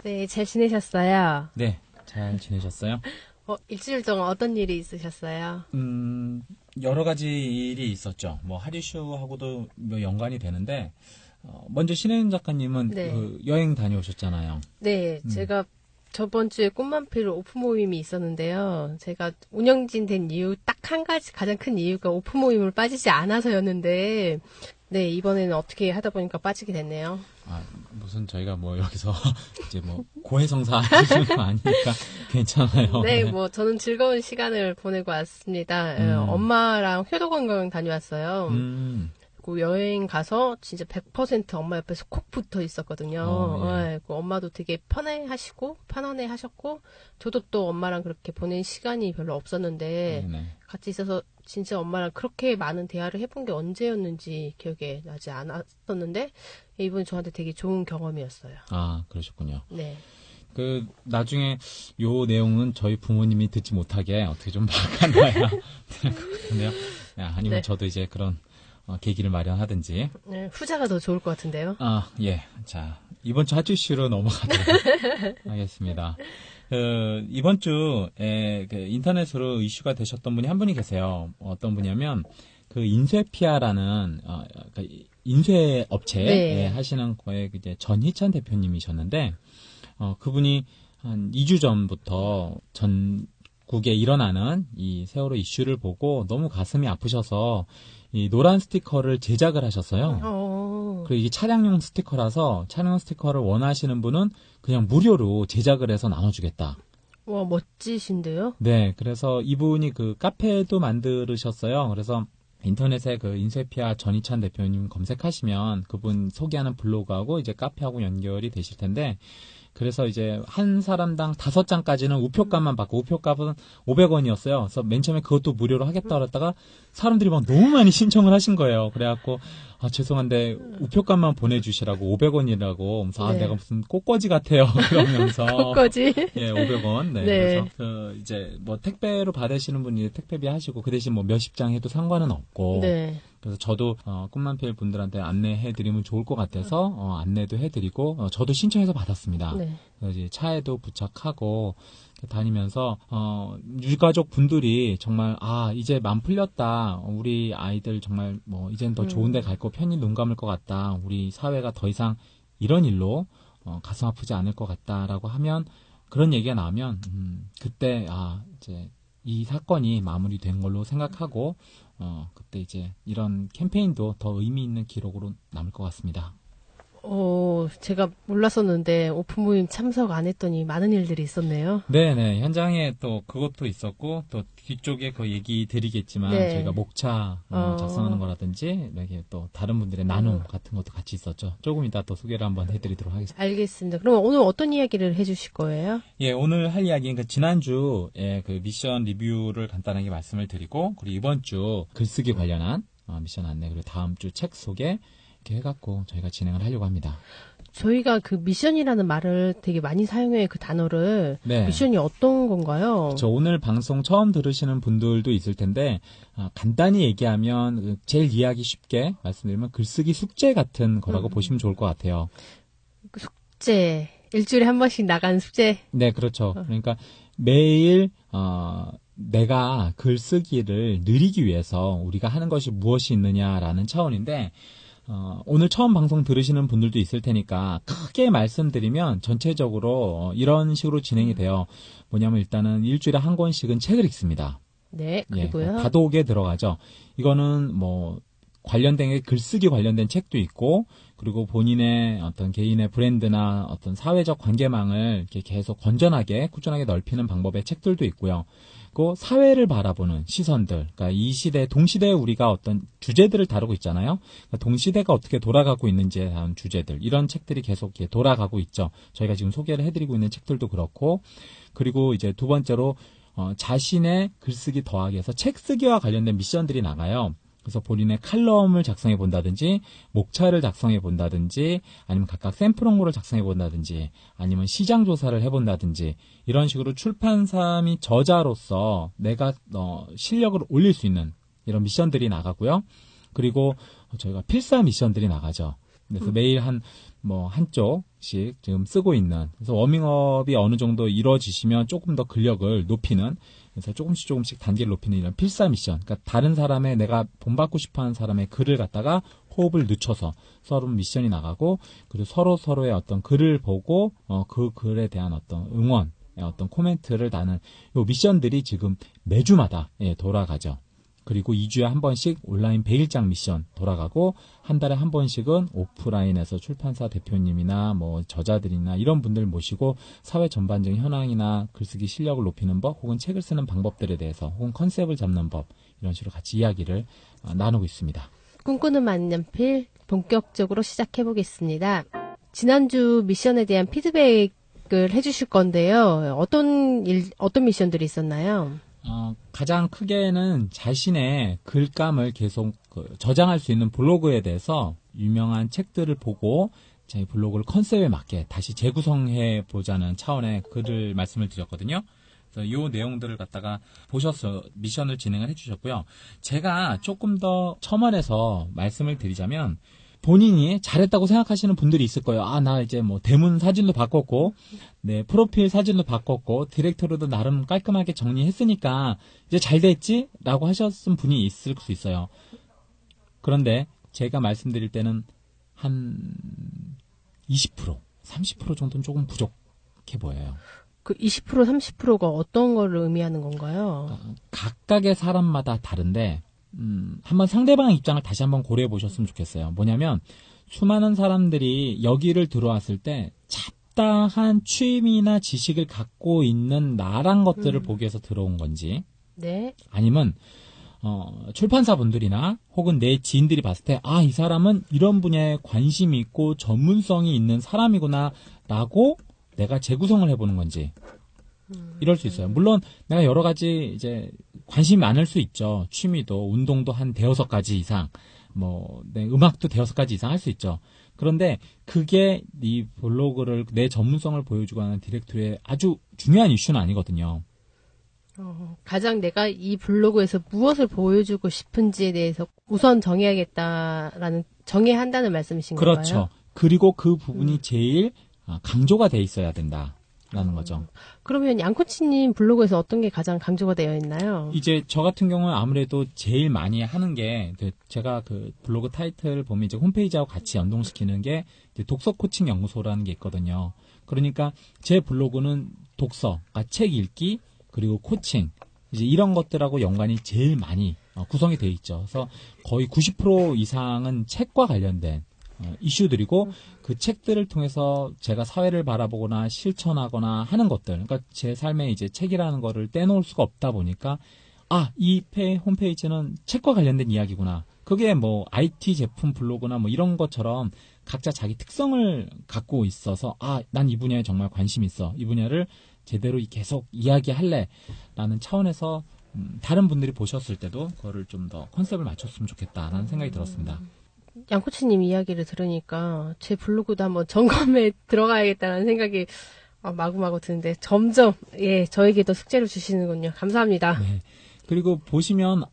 네, 잘 지내셨어요? 네, 잘 지내셨어요? 일주일 동안 어떤 일이 있으셨어요? 여러 가지 일이 있었죠. 뭐, 하리슈하고도 뭐 연관이 되는데, 먼저 신혜은 작가님은 네. 그 여행 다녀오셨잖아요. 네, 제가 저번 주에 꿈만필 오프 모임이 있었는데요. 제가 운영진 된 이유 딱 한 가지, 가장 큰 이유가 오프 모임을 빠지지 않아서였는데, 네, 이번에는 어떻게 하다 보니까 빠지게 됐네요. 아, 무슨 저희가 뭐 여기서 이제 뭐 고해성사 하시는 거 아니니까 괜찮아요. 네, 뭐 저는 즐거운 시간을 보내고 왔습니다. 엄마랑 효도관광 다녀왔어요. 그 여행 가서 진짜 100% 엄마 옆에서 콕 붙어 있었거든요. 예. 네, 그 엄마도 되게 편안해 하셨고, 저도 또 엄마랑 그렇게 보낸 시간이 별로 없었는데, 네네. 같이 있어서 진짜 엄마랑 그렇게 많은 대화를 해본 게 언제였는지 기억에 나지 않았었는데, 이번에 저한테 되게 좋은 경험이었어요. 아, 그러셨군요. 네. 그, 나중에 요 내용은 저희 부모님이 듣지 못하게 어떻게 좀 바꿔놔야 될 것 같은데요. 아니면 네. 저도 이제 그런 계기를 마련하든지. 네, 후자가 더 좋을 것 같은데요. 아, 예. 자, 이번 주 핫이슈로 넘어가도록 하겠습니다. 이번 주에 인터넷으로 이슈가 되셨던 분이 한 분이 계세요. 어떤 분이냐면, 그 인쇄피아라는, 그 인쇄 업체 네. 하시는 거에 이제 전희찬 대표님이셨는데, 그분이 한 2주 전부터 전국에 일어나는 이 세월호 이슈를 보고 너무 가슴이 아프셔서 이 노란 스티커를 제작을 하셨어요. 그리고 이게 차량용 스티커라서 차량용 스티커를 원하시는 분은 그냥 무료로 제작을 해서 나눠주겠다. 와, 멋지신데요? 네, 그래서 이분이 그 카페도 만드셨어요. 그래서 인터넷에 그 인쇄피아 전희찬 대표님 검색하시면 그분 소개하는 블로그하고 이제 카페하고 연결이 되실 텐데, 그래서 이제 한 사람당 5장까지는 우표값만 받고, 우표값은 500원이었어요. 그래서 맨 처음에 그것도 무료로 하겠다 그랬다가 사람들이 막 너무 많이 신청을 하신 거예요. 그래갖고, 죄송한데 우표값만 보내주시라고 500원이라고. 그래서 네. 내가 무슨 꽃꽂이 같아요. 그러면서. 꽃꽂이. 예, 500원. 네. 네. 그래서 이제 뭐 택배로 받으시는 분이 택배비 하시고 그 대신 뭐 몇십 장 해도 상관은 없고. 네. 그래서 저도 꿈만필 분들한테 안내해드리면 좋을 것 같아서 안내도 해드리고 저도 신청해서 받았습니다. 네. 그래서 이제 차에도 부착하고 다니면서 유가족 분들이 정말 이제 맘 풀렸다. 우리 아이들 정말 뭐 이젠 더 좋은데 갈 거 편히 눈 감을 것 같다. 우리 사회가 더 이상 이런 일로 가슴 아프지 않을 것 같다라고 하면, 그런 얘기가 나오면 그때 이제 이 사건이 마무리된 걸로 생각하고 그때 이제 이런 캠페인도 더 의미 있는 기록으로 남을 것 같습니다. 제가 몰랐었는데 오픈 모임 참석 안 했더니 많은 일들이 있었네요. 네네, 현장에 또 그것도 있었고, 또 뒤쪽에 그 얘기 드리겠지만, 네. 저희가 목차 작성하는 거라든지, 이렇게 또 다른 분들의 나눔 같은 것도 같이 있었죠. 조금 이따 또 소개를 한번 해드리도록 하겠습니다. 알겠습니다. 그럼 오늘 어떤 이야기를 해주실 거예요? 예, 오늘 할 이야기는 그 지난주에 그 미션 리뷰를 간단하게 말씀을 드리고, 그리고 이번 주 글쓰기 관련한 미션 안내, 그리고 다음 주 책 소개, 이렇게 해갖고 저희가 진행을 하려고 합니다. 저희가 그 미션이라는 말을 되게 많이 사용해요, 그 단어를. 네. 미션이 어떤 건가요? 오늘 방송 처음 들으시는 분들도 있을 텐데, 간단히 얘기하면 제일 이해하기 쉽게 말씀드리면 글쓰기 숙제 같은 거라고 보시면 좋을 것 같아요. 숙제. 일주일에 한 번씩 나가는 숙제. 네, 그렇죠. 그러니까 매일 내가 글쓰기를 늘리기 위해서 우리가 하는 것이 무엇이 있느냐라는 차원인데, 오늘 처음 방송 들으시는 분들도 있을 테니까 크게 말씀드리면 전체적으로 이런 식으로 진행이 돼요. 뭐냐면 일단은 일주일에 한 권씩은 책을 읽습니다. 네, 그리고요. 예, 다독에 들어가죠. 이거는 뭐 관련된 글쓰기 관련된 책도 있고, 그리고 본인의 어떤 개인의 브랜드나 어떤 사회적 관계망을 이렇게 계속 건전하게 꾸준하게 넓히는 방법의 책들도 있고요. 그 사회를 바라보는 시선들, 그러니까 이 시대, 동시대에 우리가 어떤 주제들을 다루고 있잖아요. 그러니까 동시대가 어떻게 돌아가고 있는지에 대한 주제들, 이런 책들이 계속 이렇게 돌아가고 있죠. 저희가 지금 소개를 해드리고 있는 책들도 그렇고, 그리고 이제 두 번째로 자신의 글쓰기 더하기 해서 책 쓰기와 관련된 미션들이 나가요. 그래서 본인의 칼럼을 작성해 본다든지, 목차를 작성해 본다든지, 아니면 각각 샘플 홍보를 작성해 본다든지, 아니면 시장 조사를 해 본다든지, 이런 식으로 출판사 및 저자로서 내가 실력을 올릴 수 있는 이런 미션들이 나가고요. 그리고 저희가 필사 미션들이 나가죠. 그래서 매일 한 뭐 한쪽씩 지금 쓰고 있는, 그래서 워밍업이 어느 정도 이루어지시면 조금 더 근력을 높이는, 그래서 조금씩 단계를 높이는 이런 필사 미션, 그러니까 다른 사람의, 내가 본받고 싶어하는 사람의 글을 갖다가 호흡을 늦춰서 서로 미션이 나가고, 그리고 서로의 어떤 글을 보고 그 글에 대한 어떤 응원, 어떤 코멘트를 다는 요 미션들이 지금 매주마다 돌아가죠. 그리고 2주에 한 번씩 온라인 100일장 미션 돌아가고, 한 달에 한 번씩은 오프라인에서 출판사 대표님이나 뭐 저자들이나 이런 분들 모시고 사회 전반적인 현황이나 글쓰기 실력을 높이는 법, 혹은 책을 쓰는 방법들에 대해서, 혹은 컨셉을 잡는 법, 이런 식으로 같이 이야기를 나누고 있습니다. 꿈꾸는 만년필 본격적으로 시작해보겠습니다. 지난주 미션에 대한 피드백을 해주실 건데요. 어떤 미션들이 있었나요? 가장 크게는 자신의 글감을 계속 저장할 수 있는 블로그에 대해서 유명한 책들을 보고 제 블로그를 컨셉에 맞게 다시 재구성해 보자는 차원의 글을 말씀을 드렸거든요. 그래서 이 내용들을 갖다가 보셔서 미션을 진행을 해주셨고요. 제가 조금 더 첨언해서 말씀을 드리자면, 본인이 잘했다고 생각하시는 분들이 있을 거예요. 나 이제 뭐 대문 사진도 바꿨고, 네, 프로필 사진도 바꿨고, 디렉토리도 나름 깔끔하게 정리했으니까 이제 잘 됐지? 라고 하셨은 분이 있을 수 있어요. 그런데 제가 말씀드릴 때는 한 20%, 30% 정도는 조금 부족해 보여요. 그 20%, 30%가 어떤 걸 의미하는 건가요? 각각의 사람마다 다른데, 한번 상대방의 입장을 다시 한번 고려해 보셨으면 좋겠어요. 뭐냐면, 수많은 사람들이 여기를 들어왔을 때 잡다한 취미나 지식을 갖고 있는 나란 것들을 보기 위해서 들어온 건지, 네. 아니면 출판사 분들이나 혹은 내 지인들이 봤을 때, 이 사람은 이런 분야에 관심이 있고 전문성이 있는 사람이구나 라고 내가 재구성을 해보는 건지, 이럴 수 있어요. 물론 내가 여러 가지 이제 관심이 많을 수 있죠. 취미도, 운동도 한 5-6가지 이상, 음악도 5가지 이상 할 수 있죠. 그런데 그게 네 블로그를, 내 전문성을 보여주고 하는 디렉토리의 아주 중요한 이슈는 아니거든요. 가장 내가 이 블로그에서 무엇을 보여주고 싶은지에 대해서 우선 정해야 한다는 말씀이신 건가요? 그렇죠. 그리고 그 부분이 제일 강조가 돼 있어야 된다라는 거죠. 그러면 양코치님 블로그에서 어떤 게 가장 강조가 되어 있나요? 이제 저 같은 경우는 아무래도 제일 많이 하는 게, 제가 그 블로그 타이틀 보면 이제 홈페이지하고 같이 연동시키는 게 이제 독서 코칭 연구소라는 게 있거든요. 그러니까 제 블로그는 독서, 그러니까 책 읽기, 그리고 코칭, 이제 이런 것들하고 연관이 제일 많이 구성이 되어 있죠. 그래서 거의 90% 이상은 책과 관련된 이슈들이고, 그 책들을 통해서 제가 사회를 바라보거나 실천하거나 하는 것들, 그러니까 제 삶에 이제 책이라는 거를 떼놓을 수가 없다 보니까, 이 홈페이지는 책과 관련된 이야기구나. 그게 뭐 IT 제품 블로그나 뭐 이런 것처럼 각자 자기 특성을 갖고 있어서, 난 이 분야에 정말 관심 있어, 이 분야를 제대로 계속 이야기할래 라는 차원에서 다른 분들이 보셨을 때도 그거를 좀 더 컨셉을 맞췄으면 좋겠다라는 생각이 들었습니다. 양코치님 이야기를 들으니까 제 블로그도 한번 점검에 들어가야겠다는 생각이 마구마구 드는데, 점점 저에게도 숙제를 주시는군요. 감사합니다. 네. 그리고 보시면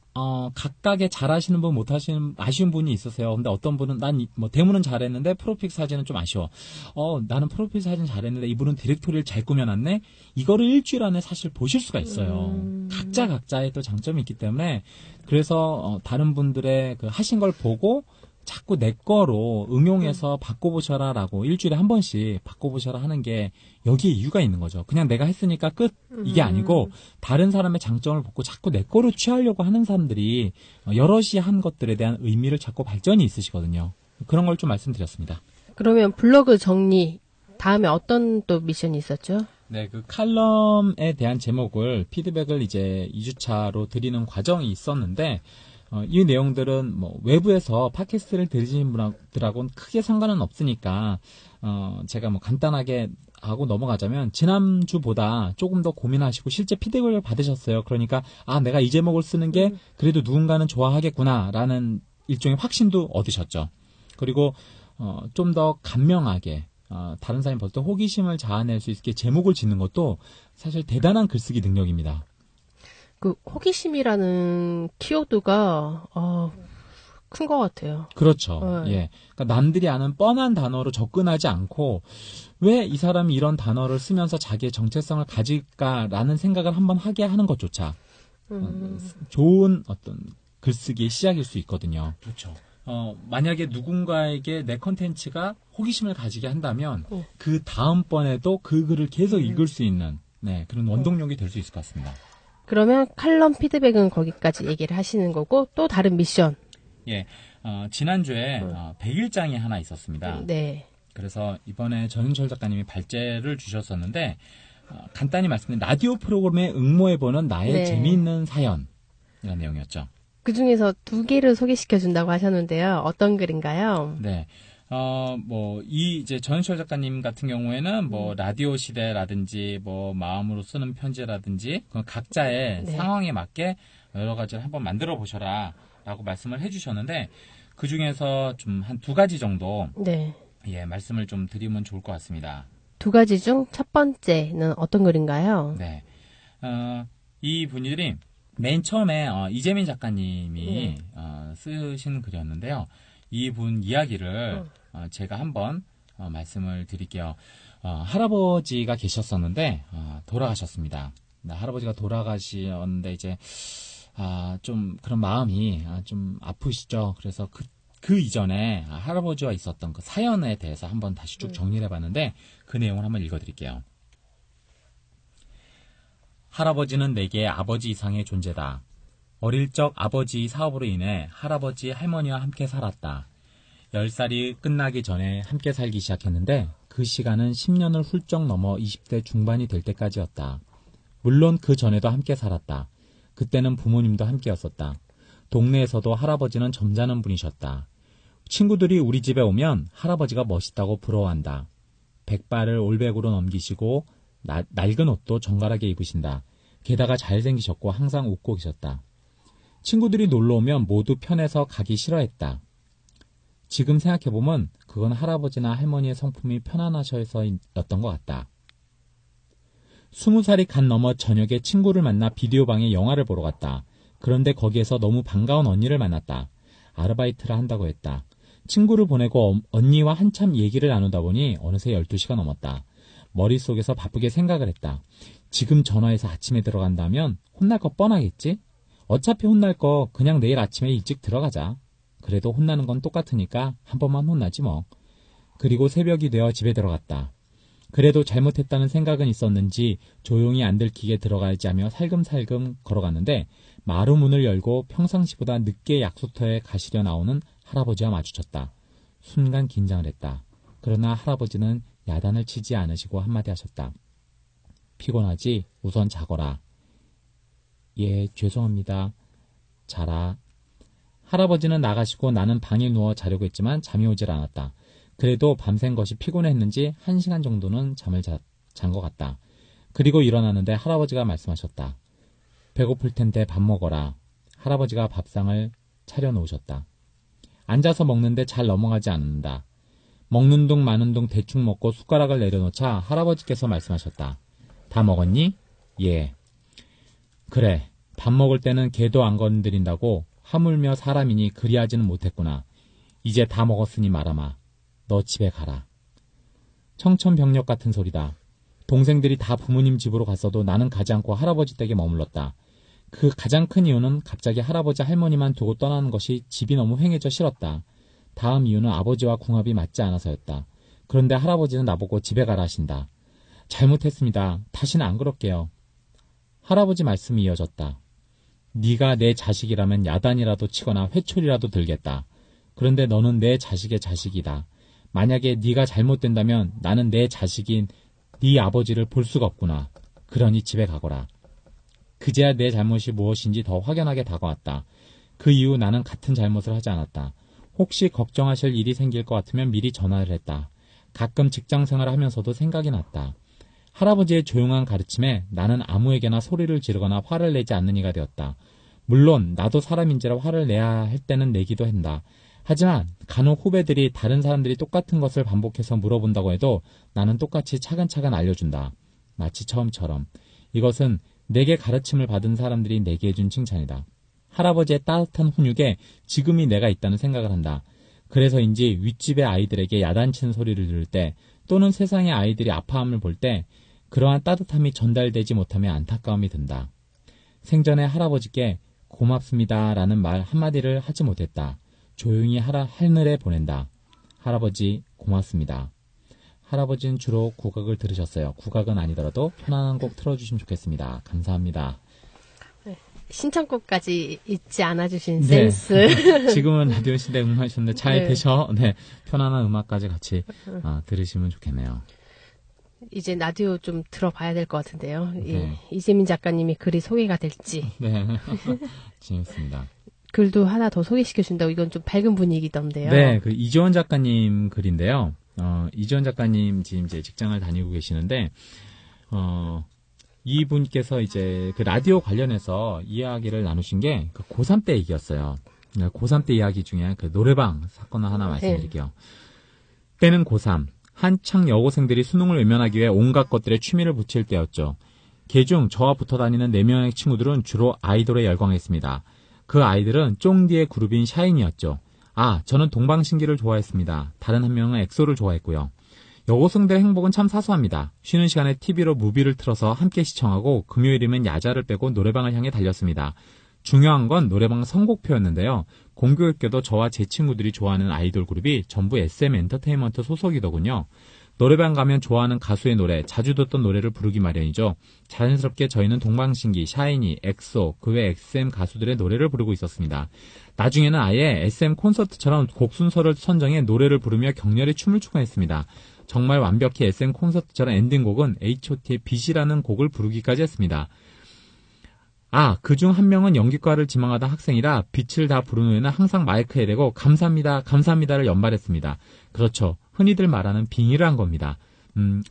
각각의 잘하시는 분, 못하시는 아쉬운 분이 있으세요. 근데 어떤 분은 난 뭐 대문은 잘했는데 프로필 사진은 좀 아쉬워. 나는 프로필 사진 잘했는데 이분은 디렉토리를 잘 꾸며놨네. 이거를 일주일 안에 사실 보실 수가 있어요. 각자의 또 장점이 있기 때문에, 그래서 다른 분들의 그 하신 걸 보고 자꾸 내 거로 응용해서 바꿔보셔라라고 일주일에 한 번씩 바꿔보셔라 하는 게 여기에 이유가 있는 거죠. 그냥 내가 했으니까 끝, 이게 아니고 다른 사람의 장점을 보고 자꾸 내 거로 취하려고 하는 사람들이 여럿이 한 것들에 대한 의미를 찾고 발전이 있으시거든요. 그런 걸 좀 말씀드렸습니다. 그러면 블로그 정리 다음에 어떤 또 미션이 있었죠? 네, 그 칼럼에 대한 제목을, 피드백을 이제 2주차로 드리는 과정이 있었는데, 이 내용들은 뭐 외부에서 팟캐스트를 들으시는 분들하고는 크게 상관은 없으니까 제가 뭐 간단하게 하고 넘어가자면, 지난주보다 조금 더 고민하시고 실제 피드백을 받으셨어요. 그러니까 내가 이 제목을 쓰는 게 그래도 누군가는 좋아하겠구나라는 일종의 확신도 얻으셨죠. 그리고 좀 더 간명하게 다른 사람이 볼 때 호기심을 자아낼 수 있게 제목을 짓는 것도 사실 대단한 글쓰기 능력입니다. 그 호기심이라는 키워드가 큰 것 같아요. 그렇죠. 예. 그러니까 남들이 아는 뻔한 단어로 접근하지 않고 왜 이 사람이 이런 단어를 쓰면서 자기의 정체성을 가질까라는 생각을 한번 하게 하는 것조차 좋은 어떤 글쓰기의 시작일 수 있거든요. 그렇죠. 만약에 누군가에게 내 컨텐츠가 호기심을 가지게 한다면 그 다음번에도 그 글을 계속 읽을 수 있는 그런 원동력이 될 수 있을 것 같습니다. 그러면 칼럼 피드백은 거기까지 얘기를 하시는 거고 또 다른 미션. 예, 지난주에 100일장이 하나 있었습니다. 네. 그래서 이번에 전윤철 작가님이 발제를 주셨었는데 간단히 말씀드리면 라디오 프로그램에 응모해보는 나의 재미있는 사연이라는 내용이었죠. 그 중에서 2개를 소개시켜 준다고 하셨는데요. 어떤 글인가요? 네. 이제 전윤철 작가님 같은 경우에는 라디오 시대라든지 마음으로 쓰는 편지라든지 각자의 상황에 맞게 여러 가지를 한번 만들어 보셔라 라고 말씀을 해주셨는데 그 중에서 좀 한 2가지 정도 말씀을 좀 드리면 좋을 것 같습니다. 2가지 중 첫 번째는 어떤 글인가요? 네. 이 분들이 맨 처음에 이재민 작가님이 쓰신 글이었는데요. 이분 이야기를 제가 한번 말씀을 드릴게요. 할아버지가 계셨었는데 돌아가셨습니다. 할아버지가 돌아가셨는데 이제 좀 그런 마음이 좀 아프시죠. 그래서 그 이전에 할아버지와 있었던 그 사연에 대해서 한번 다시 쭉 정리를 해봤는데 그 내용을 한번 읽어드릴게요. 할아버지는 내게 아버지 이상의 존재다. 어릴 적 아버지의 사업으로 인해 할아버지 할머니와 함께 살았다. 10살이 끝나기 전에 함께 살기 시작했는데 그 시간은 10년을 훌쩍 넘어 20대 중반이 될 때까지였다. 물론 그 전에도 함께 살았다. 그때는 부모님도 함께였었다. 동네에서도 할아버지는 점잖은 분이셨다. 친구들이 우리 집에 오면 할아버지가 멋있다고 부러워한다. 백발을 올백으로 넘기시고 낡은 옷도 정갈하게 입으신다. 게다가 잘생기셨고 항상 웃고 계셨다. 친구들이 놀러오면 모두 편해서 가기 싫어했다. 지금 생각해보면 그건 할아버지나 할머니의 성품이 편안하셔서였던 것 같다. 20살이 간 넘어 저녁에 친구를 만나 비디오방에 영화를 보러 갔다. 그런데 거기에서 너무 반가운 언니를 만났다. 아르바이트를 한다고 했다. 친구를 보내고 언니와 한참 얘기를 나누다 보니 어느새 12시가 넘었다. 머릿속에서 바쁘게 생각을 했다. 지금 전화해서 아침에 들어간다면 혼날 거 뻔하겠지? 어차피 혼날 거 그냥 내일 아침에 일찍 들어가자. 그래도 혼나는 건 똑같으니까 한 번만 혼나지 뭐. 그리고 새벽이 되어 집에 들어갔다. 그래도 잘못했다는 생각은 있었는지 조용히 안 들키게 들어가야지 하며 살금살금 걸어갔는데 마루 문을 열고 평상시보다 늦게 약수터에 가시려 나오는 할아버지와 마주쳤다. 순간 긴장을 했다. 그러나 할아버지는 야단을 치지 않으시고 한마디 하셨다. 피곤하지? 우선 자거라. 예, 죄송합니다. 자라. 할아버지는 나가시고 나는 방에 누워 자려고 했지만 잠이 오질 않았다. 그래도 밤샌 것이 피곤했는지 1시간 정도는 잠을 잔 것 같다. 그리고 일어나는데 할아버지가 말씀하셨다. 배고플 텐데 밥 먹어라. 할아버지가 밥상을 차려놓으셨다. 앉아서 먹는데 잘 넘어가지 않는다. 먹는 둥 마는 둥 대충 먹고 숟가락을 내려놓자 할아버지께서 말씀하셨다. 다 먹었니? 예. 그래, 밥 먹을 때는 개도 안 건드린다고 하물며 사람이니 그리하지는 못했구나. 이제 다 먹었으니 말아마. 너 집에 가라. 청천벽력 같은 소리다. 동생들이 다 부모님 집으로 갔어도 나는 가지 않고 할아버지 댁에 머물렀다. 그 가장 큰 이유는 갑자기 할아버지 할머니만 두고 떠나는 것이 집이 너무 휑해져 싫었다. 다음 이유는 아버지와 궁합이 맞지 않아서였다. 그런데 할아버지는 나보고 집에 가라 하신다. 잘못했습니다. 다시는 안 그럴게요. 할아버지 말씀이 이어졌다. 네가 내 자식이라면 야단이라도 치거나 회초리라도 들겠다. 그런데 너는 내 자식의 자식이다. 만약에 네가 잘못된다면 나는 내 자식인 네 아버지를 볼 수가 없구나. 그러니 집에 가거라. 그제야 내 잘못이 무엇인지 더 확연하게 다가왔다. 그 이후 나는 같은 잘못을 하지 않았다. 혹시 걱정하실 일이 생길 것 같으면 미리 전화를 했다. 가끔 직장생활을 하면서도 생각이 났다. 할아버지의 조용한 가르침에 나는 아무에게나 소리를 지르거나 화를 내지 않는 이가 되었다. 물론 나도 사람인지라 화를 내야 할 때는 내기도 한다. 하지만 간혹 후배들이 다른 사람들이 똑같은 것을 반복해서 물어본다고 해도 나는 똑같이 차근차근 알려준다. 마치 처음처럼. 이것은 내게 가르침을 받은 사람들이 내게 해준 칭찬이다. 할아버지의 따뜻한 훈육에 지금이 내가 있다는 생각을 한다. 그래서인지 윗집의 아이들에게 야단치는 소리를 들을 때 또는 세상의 아이들이 아파함을 볼 때 그러한 따뜻함이 전달되지 못하며 안타까움이 든다. 생전에 할아버지께 고맙습니다라는 말 한마디를 하지 못했다. 조용히 하늘에 보낸다. 할아버지 고맙습니다. 할아버지는 주로 국악을 들으셨어요. 국악은 아니더라도 편안한 곡 틀어주시면 좋겠습니다. 감사합니다. 신청곡까지 잊지 않아주신 네. 센스. 지금은 라디오 시대 응하셨는데 잘 네. 되셔. 네, 편안한 음악까지 같이 들으시면 좋겠네요. 이제 라디오 좀 들어봐야 될 것 같은데요. 네. 이재민 작가님이 글이 소개가 될지. 네, 재밌습니다. 글도 하나 더 소개시켜준다고 이건 좀 밝은 분위기던데요. 네, 그 이지원 작가님 글인데요. 이지원 작가님 지금 이제 직장을 다니고 계시는데, 이분께서 이제 그 라디오 관련해서 이야기를 나누신 게 그 고3 때 얘기였어요. 고3 때 이야기 중에 그 노래방 사건을 하나 말씀드릴게요. 때는 고3. 한창 여고생들이 수능을 외면하기 위해 온갖 것들에 취미를 붙일 때였죠. 개중 저와 붙어 다니는 4명의 친구들은 주로 아이돌에 열광했습니다. 그 아이들은 쫑디의 그룹인 샤이니였죠. 저는 동방신기를 좋아했습니다. 다른 한 명은 엑소를 좋아했고요. 여고생들의 행복은 참 사소합니다. 쉬는 시간에 TV로 무비를 틀어서 함께 시청하고 금요일이면 야자를 빼고 노래방을 향해 달렸습니다. 중요한 건 노래방 선곡표였는데요. 공교롭게도 저와 제 친구들이 좋아하는 아이돌 그룹이 전부 SM 엔터테인먼트 소속이더군요. 노래방 가면 좋아하는 가수의 노래, 자주 듣던 노래를 부르기 마련이죠. 자연스럽게 저희는 동방신기, 샤이니, 엑소, 그 외 SM 가수들의 노래를 부르고 있었습니다. 나중에는 아예 SM 콘서트처럼 곡 순서를 선정해 노래를 부르며 격렬히 춤을 추곤 했습니다. 정말 완벽히 SM 콘서트처럼 엔딩곡은 H.O.T의 빛이라는 곡을 부르기까지 했습니다. 그중 한 명은 연기과를 지망하던 학생이라 빛을 다 부른 후에는 항상 마이크에 대고 감사합니다, 감사합니다를 연발했습니다. 그렇죠. 흔히들 말하는 빙의를 한 겁니다.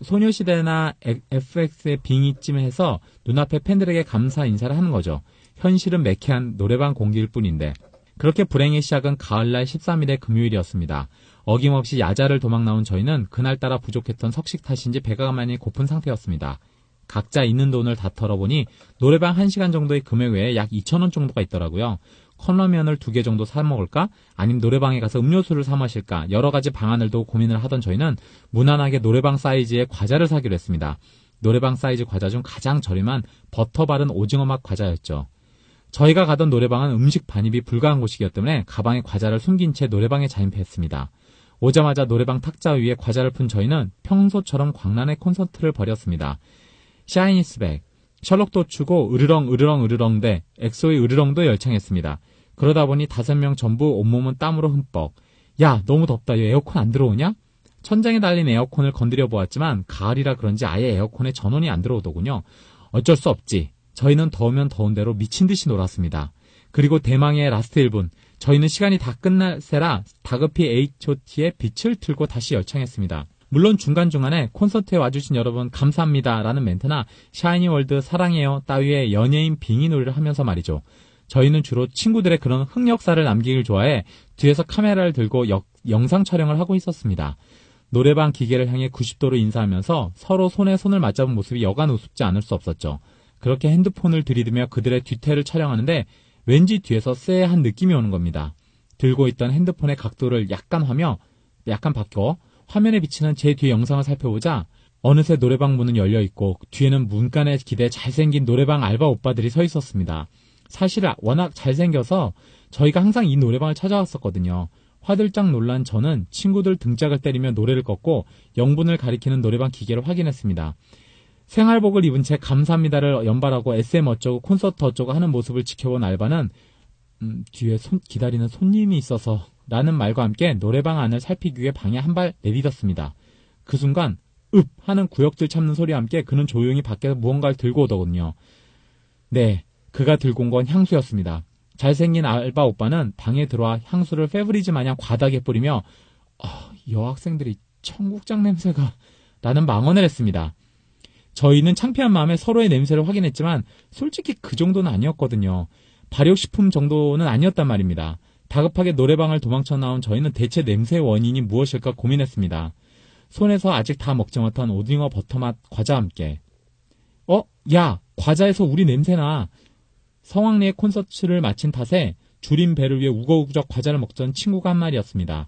소녀시대나 FX의 빙의쯤 해서 눈앞에 팬들에게 감사 인사를 하는 거죠. 현실은 매캐한 노래방 공기일 뿐인데. 그렇게 불행의 시작은 가을날 13일의 금요일이었습니다. 어김없이 야자를 도망 나온 저희는 그날따라 부족했던 석식 탓인지 배가 많이 고픈 상태였습니다. 각자 있는 돈을 다 털어보니 노래방 1시간 정도의 금액 외에 약 2,000원 정도가 있더라고요. 컵라면을 2개 정도 사 먹을까? 아니면 노래방에 가서 음료수를 사 마실까? 여러 가지 방안을 두고 고민을 하던 저희는 무난하게 노래방 사이즈의 과자를 사기로 했습니다. 노래방 사이즈 과자 중 가장 저렴한 버터 바른 오징어 맛 과자였죠. 저희가 가던 노래방은 음식 반입이 불가한 곳이기 때문에 가방에 과자를 숨긴 채 노래방에 잠입했습니다. 오자마자 노래방 탁자 위에 과자를 푼 저희는 평소처럼 광란의 콘서트를 벌였습니다. 샤이니스백, 셜록도 추고 으르렁 으르렁 으르렁 대 엑소의 으르렁도 열창했습니다. 그러다 보니 5명 전부 온몸은 땀으로 흠뻑. 야, 너무 덥다. 왜 에어컨 안 들어오냐? 천장에 달린 에어컨을 건드려 보았지만 가을이라 그런지 아예 에어컨에 전원이 안 들어오더군요. 어쩔 수 없지. 저희는 더우면 더운 대로 미친 듯이 놀았습니다. 그리고 대망의 라스트 1분. 저희는 시간이 다 끝날 새라 다급히 H.O.T의 빛을 틀고 다시 열창했습니다. 물론 중간중간에 콘서트에 와주신 여러분 감사합니다 라는 멘트나 샤이니월드 사랑해요 따위의 연예인 빙의 놀이를 하면서 말이죠. 저희는 주로 친구들의 그런 흑역사를 남기길 좋아해 뒤에서 카메라를 들고 영상 촬영을 하고 있었습니다. 노래방 기계를 향해 90도로 인사하면서 서로 손에 손을 맞잡은 모습이 여간 우습지 않을 수 없었죠. 그렇게 핸드폰을 들이대며 그들의 뒤태를 촬영하는데 왠지 뒤에서 쎄한 느낌이 오는 겁니다. 들고 있던 핸드폰의 각도를 약간 바꿔 화면에 비치는 제 뒤의 영상을 살펴보자 어느새 노래방 문은 열려있고 뒤에는 문간에 기대 잘생긴 노래방 알바 오빠들이 서 있었습니다. 사실 워낙 잘생겨서 저희가 항상 이 노래방을 찾아왔었거든요. 화들짝 놀란 저는 친구들 등짝을 때리며 노래를 껐고 영분을 가리키는 노래방 기계를 확인했습니다. 생활복을 입은 채 감사합니다를 연발하고 SM 어쩌고 콘서트 어쩌고 하는 모습을 지켜본 알바는 뒤에 기다리는 손님이 있어서 라는 말과 함께 노래방 안을 살피기 위해 방에 한 발 내딛었습니다. 그 순간 읍 하는 구역질 참는 소리와 함께 그는 조용히 밖에서 무언가를 들고 오더군요. 네, 그가 들고 온 건 향수였습니다. 잘생긴 알바 오빠는 방에 들어와 향수를 페브리즈 마냥 과다하게 뿌리며 여학생들이 청국장 냄새가 라는 망언을 했습니다. 저희는 창피한 마음에 서로의 냄새를 확인했지만 솔직히 그 정도는 아니었거든요. 발효식품 정도는 아니었단 말입니다. 다급하게 노래방을 도망쳐 나온 저희는 대체 냄새의 원인이 무엇일까 고민했습니다. 손에서 아직 다 먹지 못한 오징어 버터맛 과자와 함께 야, 과자에서 우리 냄새나. 성황리에 콘서트를 마친 탓에 줄인 배를 위해 우거우적 과자를 먹던 친구가 한 말이었습니다.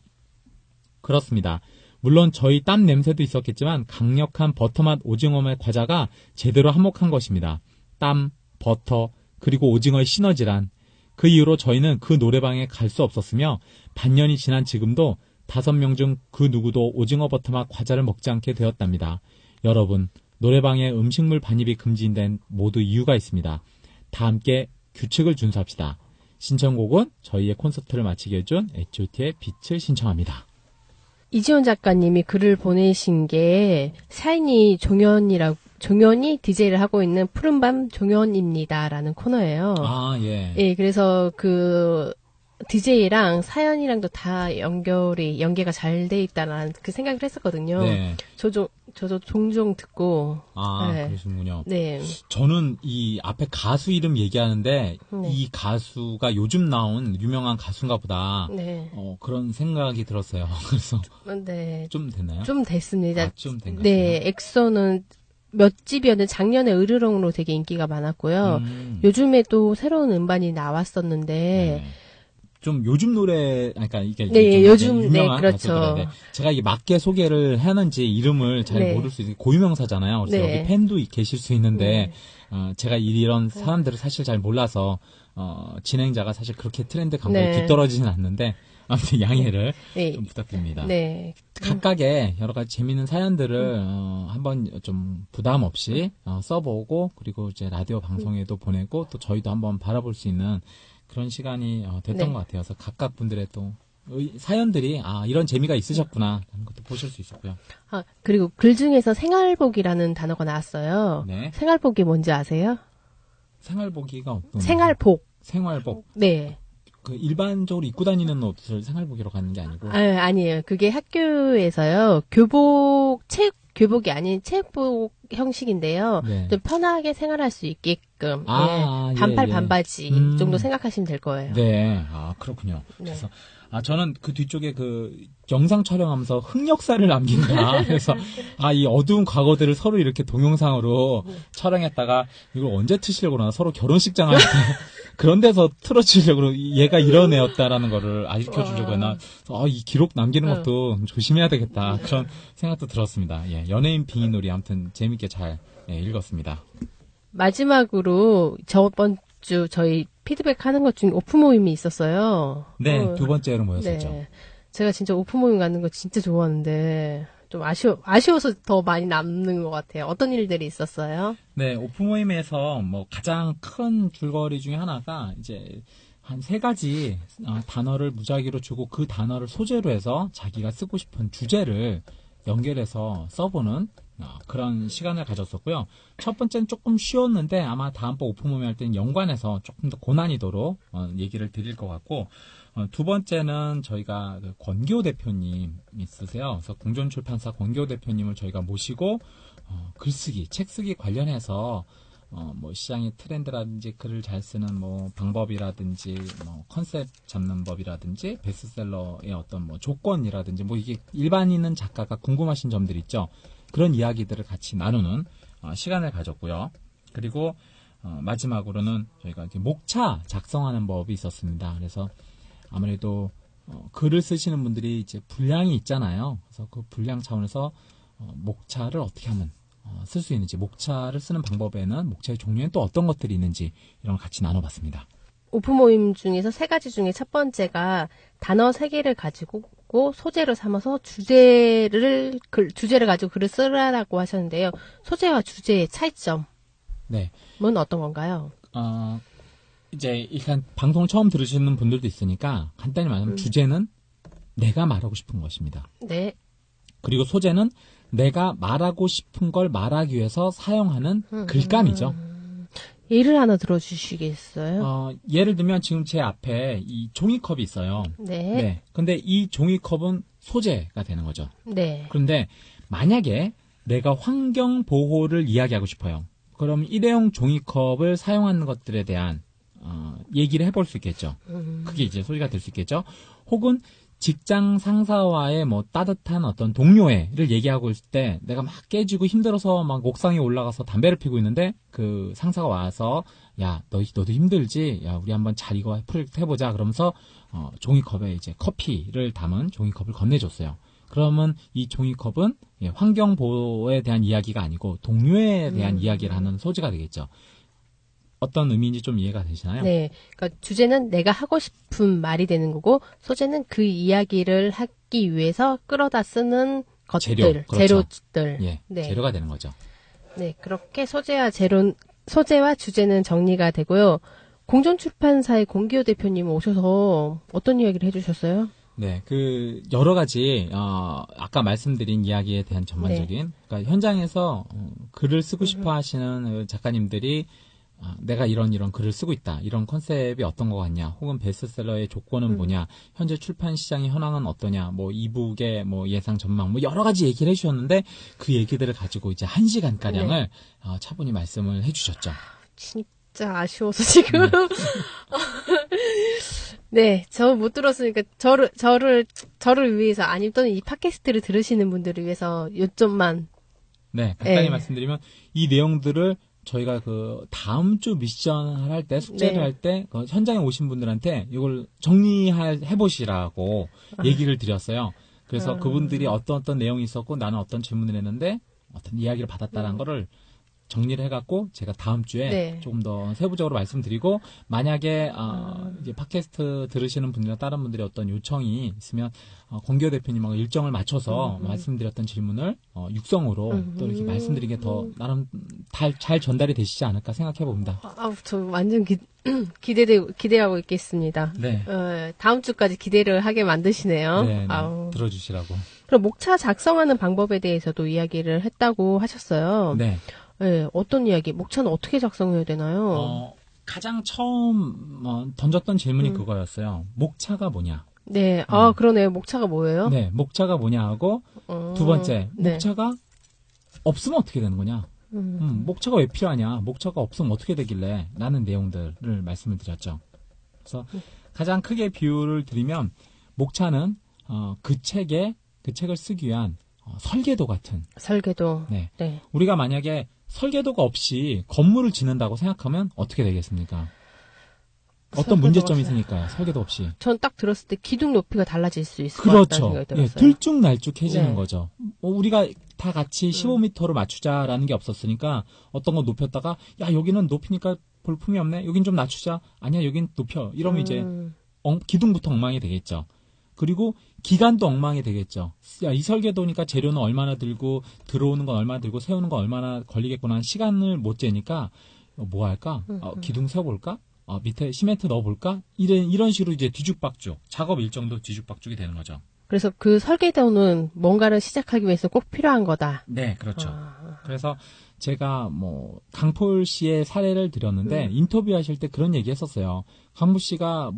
그렇습니다. 물론 저희 땀 냄새도 있었겠지만 강력한 버터맛 오징어맛 과자가 제대로 한몫한 것입니다. 땀, 버터, 그리고 오징어의 시너지란. 그 이후로 저희는 그 노래방에 갈 수 없었으며 반년이 지난 지금도 5명 중 그 누구도 오징어 버터맛 과자를 먹지 않게 되었답니다. 여러분, 노래방에 음식물 반입이 금지된 모두 이유가 있습니다. 다 함께 규칙을 준수합시다. 신청곡은 저희의 콘서트를 마치게 해준 H.O.T의 빛을 신청합니다. 이지원 작가님이 글을 보내신 게 샤이니 종현이 DJ를 하고 있는 푸른밤 종현입니다라는 코너예요. 아, 예. 예, 그래서 그 DJ랑 사연이랑도 다 연계가 잘 돼 있다라는 그 생각을 했었거든요. 네. 저도 종종 듣고. 아, 네. 그러시군요. 네. 저는 이 앞에 가수 이름 얘기하는데 네. 이 가수가 요즘 나온 유명한 가수인가 보다. 네. 그런 생각이 들었어요. 그래서 네. 좀 됐나요? 좀 됐습니다. 아, 좀 된 것 네, 같아요. 엑소는 몇 집이었는데 작년에 으르렁으로 되게 인기가 많았고요. 요즘에도 새로운 음반이 나왔었는데 네. 좀 요즘 노래, 그러니까 이게 네, 좀 요즘, 유명한 네, 그렇죠. 가수들인데 제가 이게 맞게 소개를 하는지 이름을 잘 네. 모를 수 있는 고유명사잖아요. 그래서 네. 여기 팬도 계실 수 있는데 네. 제가 이런 사람들을 사실 잘 몰라서 진행자가 사실 그렇게 트렌드 감각에 네. 뒤떨어지진 않는데 아무튼 양해를 네. 좀 부탁드립니다. 네. 각각의 여러 가지 재미있는 사연들을 한번 좀 부담 없이 써보고 그리고 이제 라디오 방송에도 보내고 또 저희도 한번 바라볼 수 있는 그런 시간이 됐던 네. 것 같아요. 그래서 각각 분들의 또 사연들이 이런 재미가 있으셨구나 하는 것도 보실 수 있었고요. 아, 그리고 글 중에서 생활복이라는 단어가 나왔어요. 네. 생활복이 뭔지 아세요? 생활복이가 어떤 생활복. 생활복. 네. 그 일반적으로 입고 다니는 옷을 생활복이라고 하는 게 아니고. 아니에요. 그게 학교에서요. 교복이 아닌 체육복 형식인데요. 네. 좀 편하게 생활할 수 있게끔 아, 예, 반팔 예, 예. 반바지 정도 생각하시면 될 거예요. 네. 그렇군요. 네. 그래서 저는 그 뒤쪽에 그 영상 촬영하면서 흑역사를 남긴다. 그래서 이 어두운 과거들을 서로 이렇게 동영상으로 촬영했다가 이걸 언제 트시려고 그러나 서로 결혼식장 할 때 그런 데서 틀어주려고 얘가 이런 애였다라는 거를 알려 주려고 했나. 이 기록 남기는 것도 조심해야 되겠다. 그런 생각도 들었습니다. 예. 연예인 빙의놀이 아무튼 재밌게 잘 읽었습니다. 마지막으로 저번 주 저희 피드백 하는 것 중에 오프 모임이 있었어요. 네, 두 번째로 모였었죠. 네. 제가 진짜 오프 모임 가는 거 진짜 좋아하는데 좀 아쉬워서 더 많이 남는 것 같아요. 어떤 일들이 있었어요? 네, 오프 모임에서 가장 큰 줄거리 중에 하나가 이제 한 3가지 단어를 무작위로 주고 그 단어를 소재로 해서 자기가 쓰고 싶은 주제를 연결해서 써보는 그런 시간을 가졌었고요. 첫 번째는 조금 쉬웠는데 아마 다음번 오프 모임 할 때는 연관해서 조금 더 고난이도로 얘기를 드릴 것 같고, 두 번째는 저희가 그 권기호 대표님 있으세요. 그래서 공존출판사 권기호 대표님을 저희가 모시고 글쓰기, 책쓰기 관련해서 시장의 트렌드라든지 글을 잘 쓰는 방법이라든지 컨셉 잡는 법이라든지 베스트셀러의 어떤 조건이라든지 이게 일반인은 작가가 궁금하신 점들 있죠. 그런 이야기들을 같이 나누는 시간을 가졌고요. 그리고 마지막으로는 저희가 이렇게 목차 작성하는 법이 있었습니다. 그래서 아무래도 글을 쓰시는 분들이 이제 분량이 있잖아요. 그래서 그 분량 차원에서 목차를 어떻게 하면 쓸 수 있는지, 목차를 쓰는 방법에는 목차의 종류에는 또 어떤 것들이 있는지 이런 걸 같이 나눠봤습니다. 오프 모임 중에서 3가지 중에 첫 번째가 단어 3개를 가지고 소재로 삼아서 주제를 가지고 글을 쓰라라고 하셨는데요. 소재와 주제의 차이점은 네. 어떤 건가요? 이제 일단 방송을 처음 들으시는 분들도 있으니까 간단히 말하면 주제는 내가 말하고 싶은 것입니다. 네. 그리고 소재는 내가 말하고 싶은 걸 말하기 위해서 사용하는 글감이죠. 예를 하나 들어주시겠어요? 예를 들면 지금 제 앞에 이 종이컵이 있어요. 네. 근데 이 종이컵은 소재가 되는 거죠. 네. 그런데 만약에 내가 환경 보호를 이야기하고 싶어요. 그럼 일회용 종이컵을 사용하는 것들에 대한 얘기를 해볼 수 있겠죠. 그게 이제 소리가 될 수 있겠죠. 혹은 직장 상사와의 뭐 따뜻한 어떤 동료애를 얘기하고 있을 때 내가 막 깨지고 힘들어서 막 옥상에 올라가서 담배를 피고 있는데 그 상사가 와서 야, 너도 힘들지? 야, 우리 한번 잘 이거 프로젝트 해보자. 그러면서 종이컵에 이제 커피를 담은 종이컵을 건네줬어요. 그러면 이 종이컵은 환경 보호에 대한 이야기가 아니고 동료에 대한 이야기를 하는 소지가 되겠죠. 어떤 의미인지 좀 이해가 되시나요? 네. 그러니까 주제는 내가 하고 싶은 말이 되는 거고 소재는 그 이야기를 하기 위해서 끌어다 쓰는 것들, 재료, 그렇죠. 재료들. 예, 네. 재료가 되는 거죠. 네. 그렇게 소재와 주제는 정리가 되고요. 공정출판사의 공기호 대표님 오셔서 어떤 이야기를 해주셨어요? 네, 여러 가지, 아까 말씀드린 이야기에 대한 전반적인, 그러니까 현장에서 글을 쓰고 싶어 하시는 작가님들이 내가 이런 글을 쓰고 있다. 이런 컨셉이 어떤 것 같냐. 혹은 베스트셀러의 조건은 뭐냐. 현재 출판 시장의 현황은 어떠냐. 뭐 이북의 뭐 예상 전망 뭐 여러 가지 얘기를 해주셨는데 그 얘기들을 가지고 이제 1시간가량을 차분히 말씀을 해주셨죠. 진짜 아쉬워서 지금. 네, 저 못 들었으니까 저를 위해서 아니면 또는 이 팟캐스트를 들으시는 분들을 위해서 요점만. 네, 간단히 말씀드리면 이 내용들을 저희가 다음 주 미션 할 때, 숙제를 할 때, 현장에 오신 분들한테 이걸 해보시라고 얘기를 드렸어요. 그래서 그분들이 어떤 내용이 있었고, 나는 어떤 질문을 했는데, 어떤 이야기를 받았다는 거를 정리를 해갖고, 제가 다음 주에 조금 더 세부적으로 말씀드리고, 만약에, 이제 팟캐스트 들으시는 분들이나 다른 분들이 어떤 요청이 있으면, 공기호 대표님하고 일정을 맞춰서 말씀드렸던 질문을, 육성으로 또 이렇게 말씀드린 게 더, 나름 잘 전달이 되시지 않을까 생각해 봅니다. 저 완전 기대하고 있겠습니다. 네. 다음 주까지 기대를 하게 만드시네요. 네, 들어주시라고. 그럼 목차 작성하는 방법에 대해서도 이야기를 했다고 하셨어요. 네. 네, 어떤 이야기? 목차는 어떻게 작성해야 되나요? 가장 처음 던졌던 질문이 그거였어요. 목차가 뭐냐? 네, 그러네요. 목차가 뭐예요? 네, 목차가 뭐냐 하고 두 번째, 목차가 없으면 어떻게 되는 거냐? 목차가 왜 필요하냐? 목차가 없으면 어떻게 되길래? 라는 내용들을 말씀을 드렸죠. 그래서 가장 크게 비유를 드리면 목차는 그 책을 쓰기 위한 설계도 같은. 설계도. 네. 우리가 만약에 설계도가 없이 건물을 짓는다고 생각하면 어떻게 되겠습니까? 어떤 문제점이 있으니까요. 설계도 없이. 전 딱 들었을 때 기둥 높이가 달라질 수 있을 것 같다는 생각이 들었어요. 예, 들쭉날쭉해지는 거죠. 우리가 다 같이 15m로 맞추자라는 게 없었으니까 어떤 거 높였다가 야 여기는 높이니까 볼품이 없네. 여긴 좀 낮추자. 아니야 여긴 높여. 이러면 이제 기둥부터 엉망이 되겠죠. 그리고 기간도 엉망이 되겠죠. 야, 이 설계도니까 재료는 얼마나 들고 들어오는 건 얼마나 들고 세우는 건 얼마나 걸리겠구나. 시간을 못 재니까 뭐 할까? 기둥 세워볼까? 밑에 시멘트 넣어볼까? 이런 식으로 이제 뒤죽박죽, 작업 일정도 뒤죽박죽이 되는 거죠. 그래서 그 설계도는 뭔가를 시작하기 위해서 꼭 필요한 거다. 네, 그렇죠. 그래서 제가 강폴 씨의 사례를 드렸는데 인터뷰하실 때 그런 얘기 했었어요. 강폴 씨가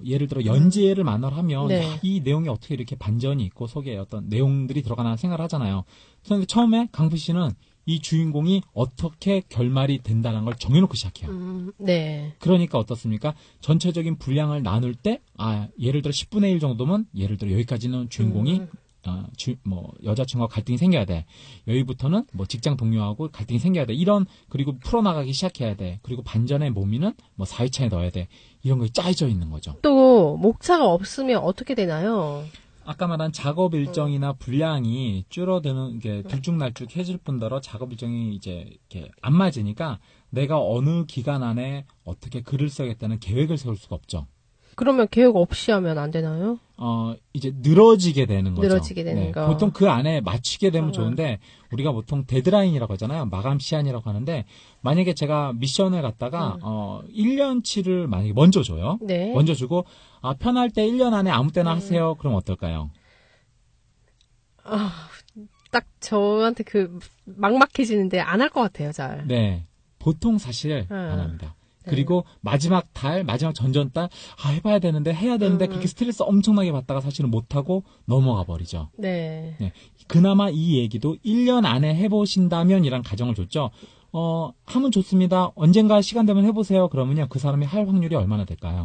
예를 들어 연재를 만화를 하면 이 내용이 어떻게 이렇게 반전이 있고 속에 어떤 내용들이 들어가나 생각을 하잖아요. 그런데 처음에 강폴 씨는 이 주인공이 어떻게 결말이 된다는 걸 정해놓고 시작해요. 네. 그러니까 어떻습니까? 전체적인 분량을 나눌 때, 예를 들어 10분의 1 정도면, 예를 들어 여기까지는 주인공이, 여자친구와 갈등이 생겨야 돼. 여기부터는 직장 동료하고 갈등이 생겨야 돼. 그리고 풀어나가기 시작해야 돼. 그리고 반전의 모미는 4회차에 넣어야 돼. 이런 거 짜여져 있는 거죠. 또, 목차가 없으면 어떻게 되나요? 아까 말한 작업 일정이나 분량이 줄어드는 게 들쭉날쭉해질 뿐더러 작업 일정이 이제 이렇게 안 맞으니까 내가 어느 기간 안에 어떻게 글을 써야겠다는 계획을 세울 수가 없죠. 그러면 계획 없이 하면 안 되나요? 이제 늘어지게 되는 거죠. 늘어지게 되는 거. 보통 그 안에 맞추게 되면 좋은데 우리가 보통 데드라인이라고 하잖아요. 마감 시한이라고 하는데 만약에 제가 미션을 갖다가 1년치를 만약에 먼저 줘요. 네. 먼저 주고 편할 때 1년 안에 아무 때나 하세요. 그럼 어떨까요? 딱 저한테 막막해지는데 안 할 것 같아요, 잘. 네. 보통 사실 안 합니다. 그리고 마지막 전전달 해봐야 되는데 해야 되는데 그렇게 스트레스 엄청나게 받다가 사실은 못하고 넘어가 버리죠. 네. 그나마 이 얘기도 1년 안에 해보신다면 이란 가정을 줬죠. 하면 좋습니다. 언젠가 시간 되면 해보세요. 그러면요 그 사람이 할 확률이 얼마나 될까요?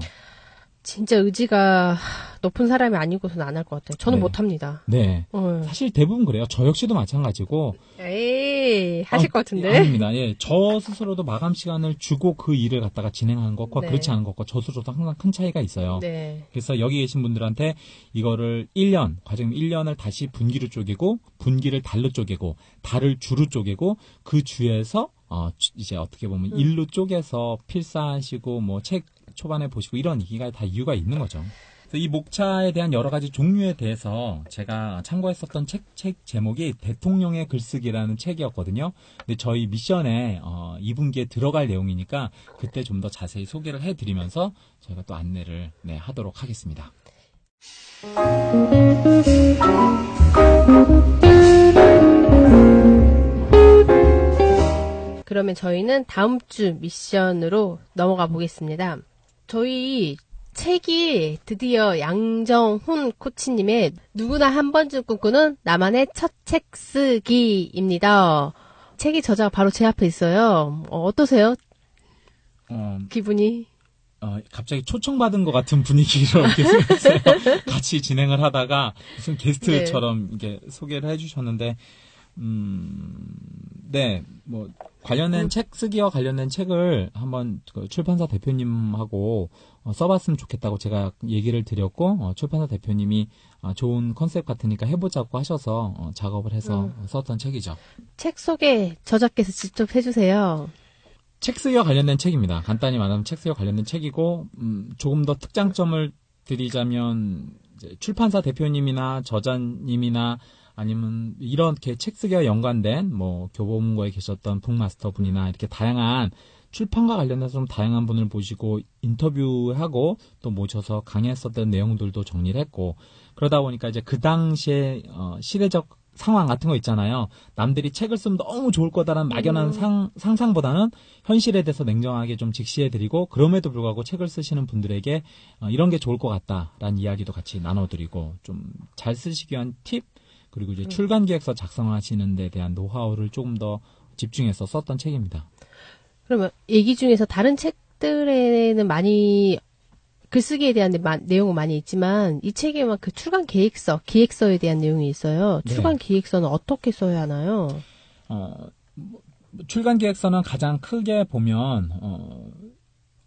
진짜 의지가 높은 사람이 아니고서는 안 할 것 같아요. 저는 네. 못합니다. 네. 사실 대부분 그래요. 저 역시도 마찬가지고. 에이, 하실 것 같은데? 아닙니다. 예. 저 스스로도 마감 시간을 주고 그 일을 갖다가 진행하는 것과 네. 그렇지 않은 것과 저 스스로도 항상 큰 차이가 있어요. 네. 그래서 여기 계신 분들한테 이거를 1년, 과정 1년을 다시 분기로 쪼개고, 분기를 달로 쪼개고, 달을 주로 쪼개고, 그 주에서, 이제 어떻게 보면 일로 쪼개서 필사하시고, 뭐 책 초반에 보시고 이런 얘기가 다 이유가 있는 거죠. 그래서 이 목차에 대한 여러 가지 종류에 대해서 제가 참고했었던 책 제목이 대통령의 글쓰기라는 책이었거든요. 근데 저희 미션에 2분기에 들어갈 내용이니까 그때 좀 더 자세히 소개를 해드리면서 저희가 또 안내를 하도록 하겠습니다. 그러면 저희는 다음 주 미션으로 넘어가 보겠습니다. 저희 책이 드디어 양정훈 코치님의 누구나 한 번쯤 꿈꾸는 나만의 첫 책 쓰기입니다. 책이 저자가 바로 제 앞에 있어요. 어떠세요? 기분이? 갑자기 초청받은 것 같은 분위기로 이렇게 생겼어요. 같이 진행을 하다가 무슨 게스트처럼 이렇게 소개를 해주셨는데, 네, 뭐, 관련된 책 쓰기와 관련된 책을 한번 그 출판사 대표님하고 써봤으면 좋겠다고 제가 얘기를 드렸고, 출판사 대표님이 좋은 컨셉 같으니까 해보자고 하셔서 작업을 해서 썼던 책이죠. 책 소개 저자께서 직접 해주세요. 책 쓰기와 관련된 책입니다. 간단히 말하면 책 쓰기와 관련된 책이고, 조금 더 특장점을 드리자면, 이제 출판사 대표님이나 저자님이나 아니면 이렇게 책 쓰기와 연관된 뭐 교보문고에 계셨던 북마스터 분이나 이렇게 다양한 출판과 관련해서 좀 다양한 분을 모시고 인터뷰하고 또 모셔서 강의했었던 내용들도 정리를 했고, 그러다 보니까 이제 그 당시에 시대적 상황 같은 거 있잖아요. 남들이 책을 쓰면 너무 좋을 거다라는 막연한 상상보다는 현실에 대해서 냉정하게 좀 직시해드리고, 그럼에도 불구하고 책을 쓰시는 분들에게 이런 게 좋을 것 같다라는 이야기도 같이 나눠드리고, 좀 잘 쓰시기 위한 팁, 그리고 이제 출간 기획서 작성하시는 데 대한 노하우를 조금 더 집중해서 썼던 책입니다. 그러면 얘기 중에서 다른 책들에는 많이 글쓰기에 대한 내용은 많이 있지만 이 책에만 그 출간 기획서에 대한 내용이 있어요. 네. 출간 기획서는 어떻게 써야 하나요? 출간 기획서는 가장 크게 보면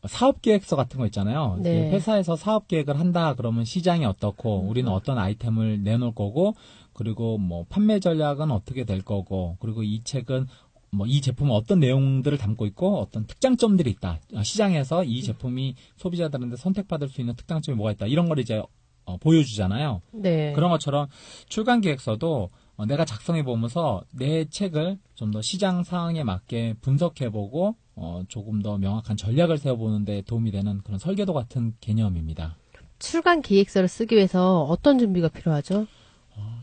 사업 계획서 같은 거 있잖아요. 네. 회사에서 사업 계획을 한다 그러면 시장이 어떻고 우리는 어떤 아이템을 내놓을 거고, 그리고 뭐 판매 전략은 어떻게 될 거고, 그리고 이 책은 뭐 이 제품은 어떤 내용들을 담고 있고 어떤 특장점들이 있다. 시장에서 이 제품이 소비자들한테 선택받을 수 있는 특장점이 뭐가 있다. 이런 걸 이제 보여주잖아요. 네. 그런 것처럼 출간 기획서도 내가 작성해 보면서 내 책을 좀 더 시장 상황에 맞게 분석해보고 조금 더 명확한 전략을 세워보는 데 도움이 되는 그런 설계도 같은 개념입니다. 출간 기획서를 쓰기 위해서 어떤 준비가 필요하죠?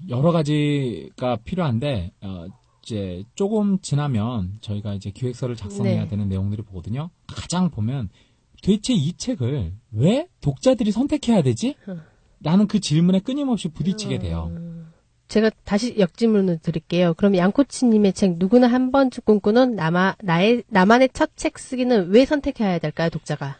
여러 가지가 필요한데 이제 조금 지나면 저희가 이제 기획서를 작성해야 네. 되는 내용들이 보거든요. 가장 보면 도대체 이 책을 왜 독자들이 선택해야 되지? 라는 그 질문에 끊임없이 부딪히게 돼요. 제가 다시 역질문을 드릴게요. 그럼 양코치님의 책 누구나 한 번쯤 꿈꾸는 나만의 첫 책 쓰기는 왜 선택해야 될까요, 독자가?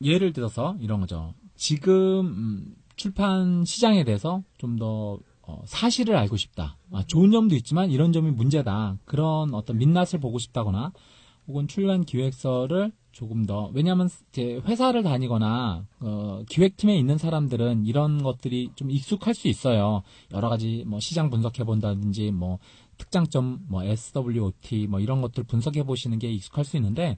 예를 들어서 이런 거죠. 지금 출판 시장에 대해서 좀 더 사실을 알고 싶다. 좋은 점도 있지만 이런 점이 문제다. 그런 어떤 민낯을 보고 싶다거나, 혹은 출간 기획서를 조금 더, 왜냐하면 이제 회사를 다니거나 기획팀에 있는 사람들은 이런 것들이 좀 익숙할 수 있어요. 여러 가지 뭐 시장 분석해 본다든지 뭐 특장점, 뭐 SWOT 뭐 이런 것들 분석해 보시는 게 익숙할 수 있는데,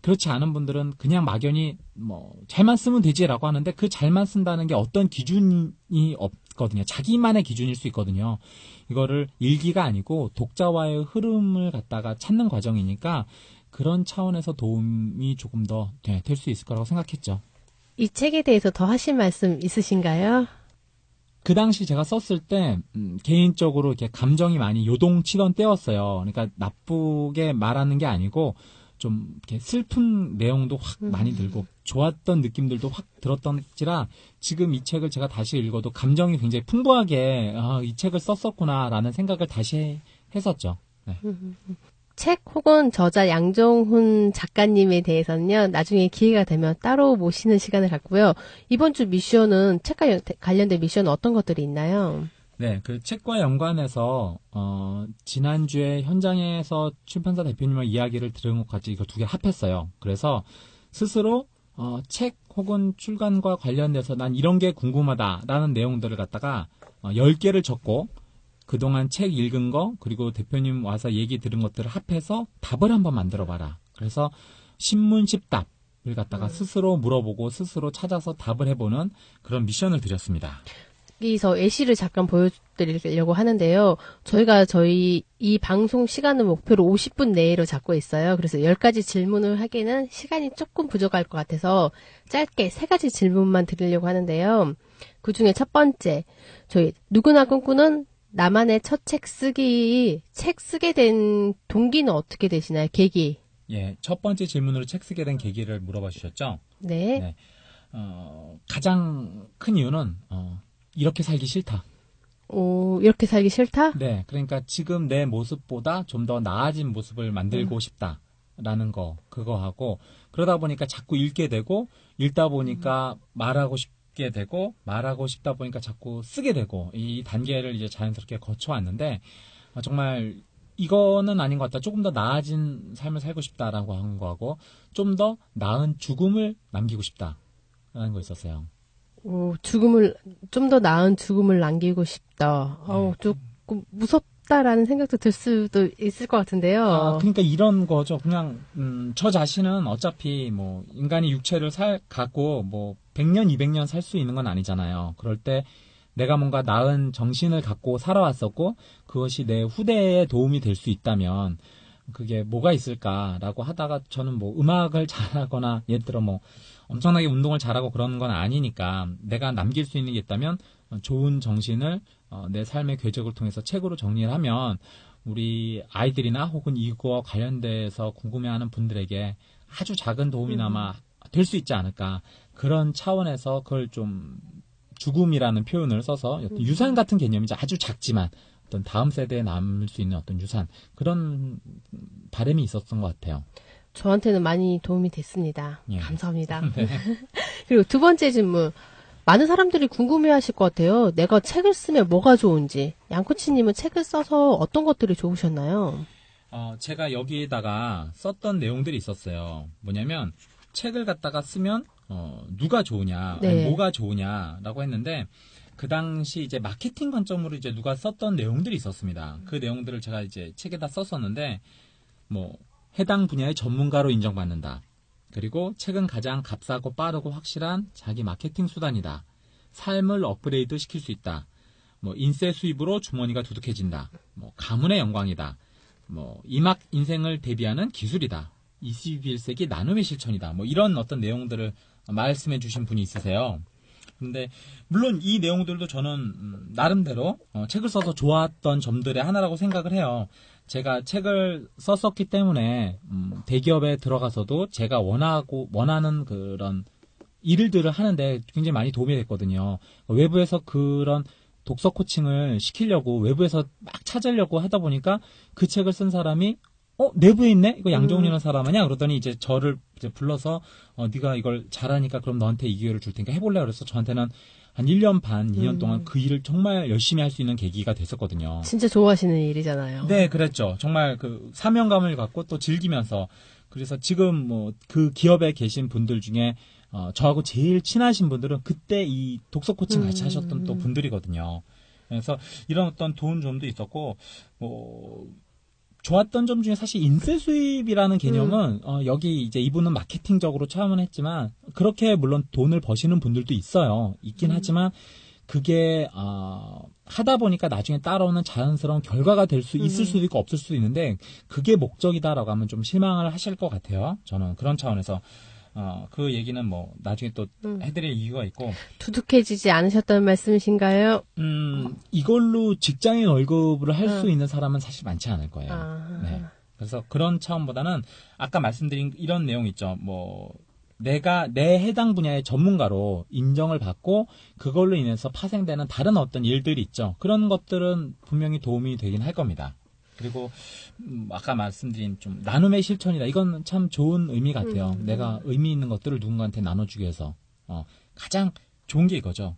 그렇지 않은 분들은 그냥 막연히 뭐 잘만 쓰면 되지라고 하는데 그 잘만 쓴다는 게 어떤 기준이 없거든요. 자기만의 기준일 수 있거든요. 이거를 일기가 아니고 독자와의 흐름을 갖다가 찾는 과정이니까 그런 차원에서 도움이 조금 더 될 수 있을 거라고 생각했죠. 이 책에 대해서 더 하실 말씀 있으신가요? 그 당시 제가 썼을 때 개인적으로 이렇게 감정이 많이 요동치던 때였어요. 그러니까 나쁘게 말하는 게 아니고 좀 이렇게 슬픈 내용도 확 많이 들고 좋았던 느낌들도 확 들었던지라 지금 이 책을 제가 다시 읽어도 감정이 굉장히 풍부하게 이 책을 썼었구나라는 생각을 다시 했었죠. 네. 책 혹은 저자 양정훈 작가님에 대해서는요, 나중에 기회가 되면 따로 모시는 시간을 갖고요. 이번 주 미션은 책과 관련된 미션은 어떤 것들이 있나요? 네, 그 책과 연관해서 지난주에 현장에서 출판사 대표님의 이야기를 들은 것까지 이거 두 개 합했어요. 그래서 스스로 책 혹은 출간과 관련돼서 난 이런 게 궁금하다라는 내용들을 갖다가 10개를 적고 그동안 책 읽은 거 그리고 대표님 와서 얘기 들은 것들을 합해서 답을 한번 만들어봐라. 그래서 신문 10답을 갖다가 스스로 물어보고 스스로 찾아서 답을 해보는 그런 미션을 드렸습니다. 여기서 예시를 잠깐 보여드리려고 하는데요. 저희가 이 방송 시간을 목표로 50분 내로 잡고 있어요. 그래서 10가지 질문을 하기에는 시간이 조금 부족할 것 같아서 짧게 3가지 질문만 드리려고 하는데요. 그 중에 첫 번째, 저희 누구나 꿈꾸는 나만의 첫 책 쓰게 된 동기는 어떻게 되시나요? 계기. 예, 첫 번째 질문으로 책 쓰게 된 계기를 물어봐 주셨죠? 네. 네. 가장 큰 이유는 이렇게 살기 싫다. 이렇게 살기 싫다? 네, 그러니까 지금 내 모습보다 좀 더 나아진 모습을 만들고 싶다라는 거, 그거 하고, 그러다 보니까 자꾸 읽게 되고, 읽다 보니까 말하고 싶게 되고, 말하고 싶다 보니까 자꾸 쓰게 되고, 이 단계를 이제 자연스럽게 거쳐왔는데, 정말 이거는 아닌 것 같다. 조금 더 나아진 삶을 살고 싶다라고 한 거하고, 좀 더 나은 죽음을 남기고 싶다라는 거 있었어요. 좀 더 나은 죽음을 남기고 싶다. 조금 무섭다라는 생각도 들 수도 있을 것 같은데요. 그러니까 이런 거죠. 그냥, 저 자신은 어차피 뭐, 인간이 육체를 갖고 뭐, 100년, 200년 살 수 있는 건 아니잖아요. 그럴 때 내가 뭔가 나은 정신을 갖고 살아왔었고, 그것이 내 후대에 도움이 될 수 있다면, 그게 뭐가 있을까라고 하다가 저는 뭐, 음악을 잘하거나, 예를 들어 뭐, 엄청나게 운동을 잘하고 그런 건 아니니까 내가 남길 수 있는 게 있다면 좋은 정신을 내 삶의 궤적을 통해서 책으로 정리를 하면 우리 아이들이나 혹은 이거와 관련돼서 궁금해하는 분들에게 아주 작은 도움이나마 될 수 있지 않을까. 그런 차원에서 그걸 좀 죽음이라는 표현을 써서 유산 같은 개념이죠. 아주 작지만 어떤 다음 세대에 남을 수 있는 어떤 유산, 그런 바람이 있었던 것 같아요. 저한테는 많이 도움이 됐습니다. 예. 감사합니다. 네. 그리고 두 번째 질문. 많은 사람들이 궁금해하실 것 같아요. 내가 책을 쓰면 뭐가 좋은지. 양코치님은 책을 써서 어떤 것들이 좋으셨나요? 제가 여기에다가 썼던 내용들이 있었어요. 뭐냐면 책을 갖다가 쓰면 누가 좋으냐, 네. 아니, 뭐가 좋으냐라고 했는데 그 당시 이제 마케팅 관점으로 이제 누가 썼던 내용들이 있었습니다. 그 내용들을 제가 이제 책에다 썼었는데 뭐 해당 분야의 전문가로 인정받는다. 그리고 책은 가장 값싸고 빠르고 확실한 자기 마케팅 수단이다. 삶을 업그레이드 시킬 수 있다. 뭐 인세 수입으로 주머니가 두둑해진다. 뭐 가문의 영광이다. 뭐 이막 인생을 대비하는 기술이다. 21세기 나눔의 실천이다. 뭐 이런 어떤 내용들을 말씀해 주신 분이 있으세요. 근데 물론 이 내용들도 저는 나름대로 책을 써서 좋았던 점들의 하나라고 생각을 해요. 제가 책을 썼었기 때문에 대기업에 들어가서도 제가 원하는 그런 일들을 하는데 굉장히 많이 도움이 됐거든요. 외부에서 그런 독서 코칭을 시키려고 외부에서 막 찾으려고 하다 보니까 그 책을 쓴 사람이 내부에 있네? 이거 양정훈이라는 사람 아니야? 그러더니 이제 저를 이제 불러서 네가 이걸 잘하니까 그럼 너한테 이 기회를 줄 테니까 해볼래? 그래서 저한테는 한 1년 반, 2년 동안 그 일을 정말 열심히 할 수 있는 계기가 됐었거든요. 진짜 좋아하시는 일이잖아요. 네, 그랬죠. 정말 그 사명감을 갖고 또 즐기면서 그래서 지금 뭐 그 기업에 계신 분들 중에 저하고 제일 친하신 분들은 그때 이 독서 코칭 같이 하셨던 또 분들이거든요. 그래서 이런 어떤 좋은 점도 있었고 뭐 좋았던 점 중에 사실 인세 수입이라는 개념은 여기 이제 이분은 마케팅적으로 차원을 했지만 그렇게 물론 돈을 버시는 분들도 있긴 하지만 그게 하다 보니까 나중에 따라오는 자연스러운 결과가 될 수 있을 수도 있고 없을 수도 있는데 그게 목적이다라고 하면 좀 실망을 하실 것 같아요. 저는 그런 차원에서 그 얘기는 뭐 나중에 또 해드릴 이유가 있고. 두둑해지지 않으셨다는 말씀이신가요? 이걸로 직장인 월급을 할 수 있는 사람은 사실 많지 않을 거예요. 네. 그래서 그런 차원보다는 아까 말씀드린 이런 내용 있죠. 뭐 내가 내 해당 분야의 전문가로 인정을 받고 그걸로 인해서 파생되는 다른 어떤 일들이 있죠. 그런 것들은 분명히 도움이 되긴 할 겁니다. 그리고 아까 말씀드린 좀 나눔의 실천이다. 이건 참 좋은 의미 같아요. 내가 의미 있는 것들을 누군가한테 나눠주기 위해서 가장 좋은 게 이거죠.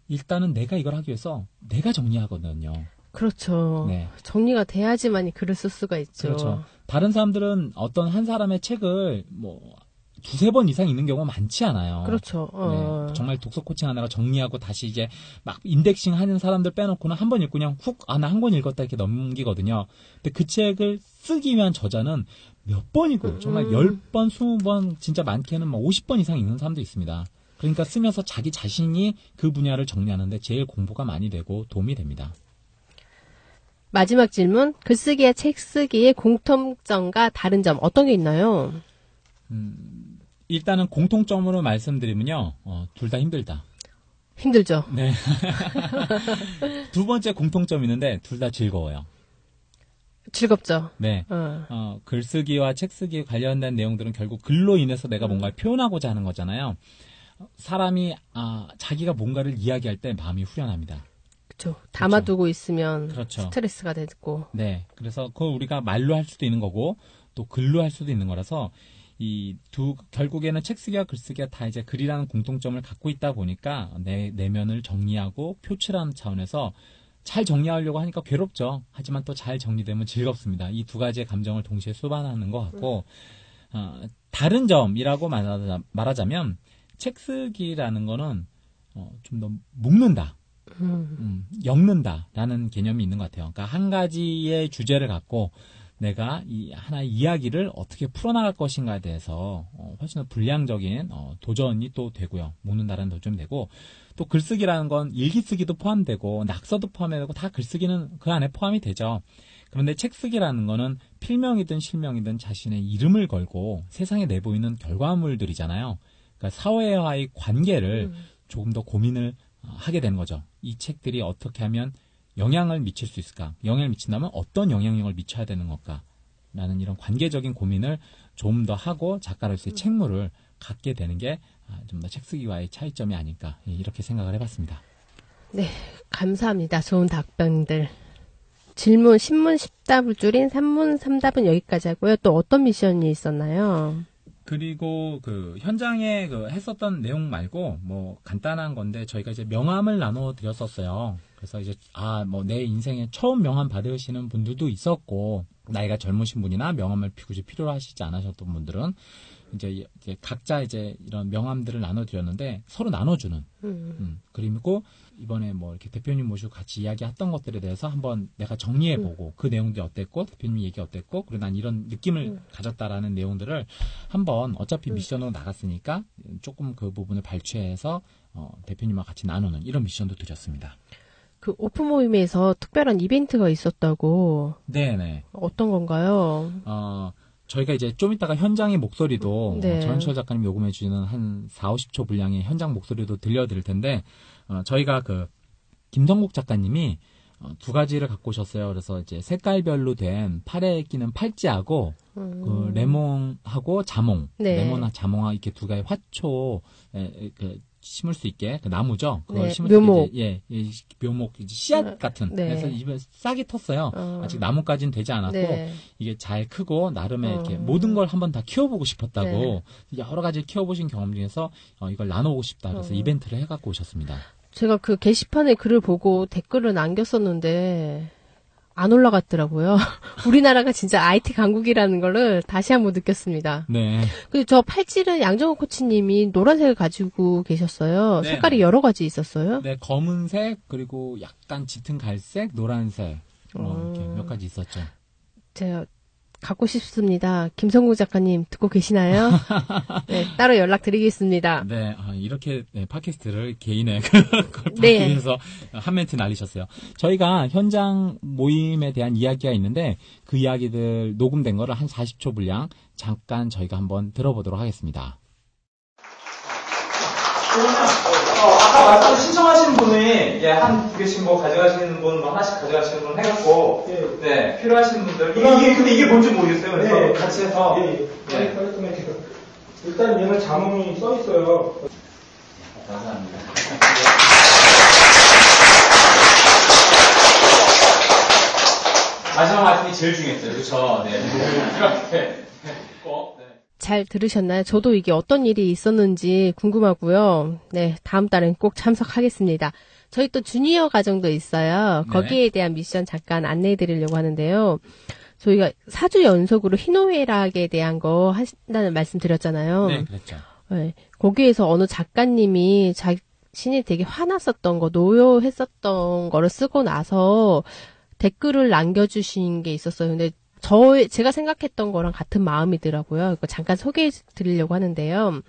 일단은 내가 이걸 하기 위해서 내가 정리하거든요. 그렇죠. 네. 정리가 돼야지만이 글을 쓸 수가 있죠. 그렇죠. 다른 사람들은 어떤 한 사람의 책을 뭐 두세 번 이상 읽는 경우가 많지 않아요. 그렇죠. 네, 정말 독서 코칭 하다가 정리하고 다시 이제 막 인덱싱 하는 사람들 빼놓고는 한 번 읽고 그냥 훅, 나 한 권 읽었다 이렇게 넘기거든요. 근데 그 책을 쓰기 위한 저자는 몇 번이고, 정말 10번, 20번, 진짜 많게는 막 50번 이상 읽는 사람도 있습니다. 그러니까 쓰면서 자기 자신이 그 분야를 정리하는데 제일 공부가 많이 되고 도움이 됩니다. 마지막 질문. 글쓰기와 책쓰기의 공통점과 다른 점 어떤 게 있나요? 일단은 공통점으로 말씀드리면요. 둘 다 힘들다. 힘들죠. 네. 두 번째 공통점이 있는데 둘 다 즐거워요. 즐겁죠. 네. 글쓰기와 책쓰기 관련된 내용들은 결국 글로 인해서 내가 뭔가를 표현하고자 하는 거잖아요. 사람이 자기가 뭔가를 이야기할 때 마음이 후련합니다. 그렇죠. 담아두고 있으면 그렇죠. 스트레스가 되고. 네. 그래서 그걸 우리가 말로 할 수도 있는 거고 또 글로 할 수도 있는 거라서 결국에는 책쓰기와 글쓰기가 다 이제 글이라는 공통점을 갖고 있다 보니까 내 내면을 정리하고 표출하는 차원에서 잘 정리하려고 하니까 괴롭죠. 하지만 또 잘 정리되면 즐겁습니다. 이 두 가지의 감정을 동시에 수반하는 것 같고, 다른 점이라고 말하자면, 책쓰기라는 거는, 좀 더 묶는다. 엮는다라는 개념이 있는 것 같아요. 그러니까 한 가지의 주제를 갖고 내가 이 하나의 이야기를 어떻게 풀어나갈 것인가에 대해서 훨씬 더 불량적인 도전이 또 되고요. 묶는다라는 도전이 되고, 또 글쓰기라는 건 일기쓰기도 포함되고 낙서도 포함되고 다 글쓰기는 그 안에 포함이 되죠. 그런데 책쓰기라는 거는 필명이든 실명이든 자신의 이름을 걸고 세상에 내보이는 결과물들이잖아요. 그러니까 사회와의 관계를 조금 더 고민을 하게 되는 거죠. 이 책들이 어떻게 하면 영향을 미칠 수 있을까? 영향을 미친다면 어떤 영향력을 미쳐야 되는 걸까? 라는 이런 관계적인 고민을 좀 더 하고 작가로서의 책무를 갖게 되는 게 좀 더 책쓰기와의 차이점이 아닐까 이렇게 생각을 해봤습니다. 네, 감사합니다. 좋은 답변들. 질문, 신문 10답을 줄인 3문 3답은 여기까지 하고요. 또 어떤 미션이 있었나요? 그리고 현장에 했었던 내용 말고 뭐 간단한 건데 저희가 이제 명함을 나눠 드렸었어요. 그래서 이제 내 인생에 처음 명함 받으시는 분들도 있었고 나이가 젊으신 분이나 명함을 굳이 필요로 하시지 않으셨던 분들은 이제 각자 이제 이런 명함들을 나눠 드렸는데 서로 나눠주는 그리고 이번에 뭐 이렇게 대표님 모시고 같이 이야기했던 것들에 대해서 한번 내가 정리해보고 그 내용들이 어땠고 대표님 얘기 어땠고 그리고 난 이런 느낌을 가졌다라는 내용들을 한번 어차피 미션으로 나갔으니까 조금 그 부분을 발췌해서 대표님과 같이 나누는 이런 미션도 드렸습니다. 그 오픈 모임에서 특별한 이벤트가 있었다고. 네네. 어떤 건가요? 저희가 이제 좀 이따가 현장의 목소리도 네. 전현철 작가님 요금해 주시는 한 4, 50초 분량의 현장 목소리도 들려드릴 텐데 저희가 김성국 작가님이 두 가지를 갖고 오셨어요. 그래서 이제 색깔별로 된 팔에 끼는 팔찌하고 그 레몬하고 자몽, 네. 레몬하고 자몽하고 이렇게 두 가지 화초 심을 수 있게 그 나무죠. 그걸 네, 심을 묘목. 수 있게 묘목 씨앗 같은. 네. 그래서 입에 싹이 텄어요. 아직 나무까지는 되지 않았고 네. 이게 잘 크고 나름의 이렇게 모든 걸 한번 다 키워보고 싶었다고 네. 여러 가지 키워보신 경험 중에서 이걸 나눠보고 싶다. 그래서 이벤트를 해갖고 오셨습니다. 제가 그 게시판에 글을 보고 댓글을 남겼었는데 안 올라갔더라고요. 우리나라가 진짜 IT 강국이라는 거를 다시 한번 느꼈습니다. 네. 근데 저 팔찌는 양정호 코치님이 노란색을 가지고 계셨어요. 네. 색깔이 여러 가지 있었어요. 네, 검은색 그리고 약간 짙은 갈색, 노란색 이렇게 몇 가지 있었죠. 제가 갖고 싶습니다. 김성국 작가님 듣고 계시나요? 네, 따로 연락드리겠습니다. 네, 이렇게 팟캐스트를 개인의 걸 받기 네. 위해서 한 멘트 날리셨어요. 저희가 현장 모임에 대한 이야기가 있는데 그 이야기들 녹음된 거를 한 40초 분량 잠깐 저희가 한번 들어보도록 하겠습니다. 아까 말씀 신청하신 분이 한 두 개씩 뭐 가져가시는 분, 뭐 하나씩 가져가시는 분 해갖고 네 필요하신 분들 근데 이게 뭔지 모르겠어요. 그래서 같이 해서 일단 얘는 자몽이 써 있어요. 감사합니다. 마지막 말씀이 제일 중요했어요. 그쵸? 네. 이렇게 꼭. 네. 잘 들으셨나요? 저도 이게 어떤 일이 있었는지 궁금하고요. 네, 다음 달엔 꼭 참석하겠습니다. 저희 또 주니어 과정도 있어요. 네. 거기에 대한 미션 잠깐 안내해 드리려고 하는데요. 저희가 4주 연속으로 희노애락에 대한 거 하신다는 말씀 드렸잖아요. 네, 그랬죠. 네, 거기에서 어느 작가님이 자신이 되게 화났었던 거, 노여했었던 거를 쓰고 나서 댓글을 남겨주신 게 있었어요. 근데 제가 생각했던 거랑 같은 마음이더라고요. 이거 잠깐 소개해 드리려고 하는데요.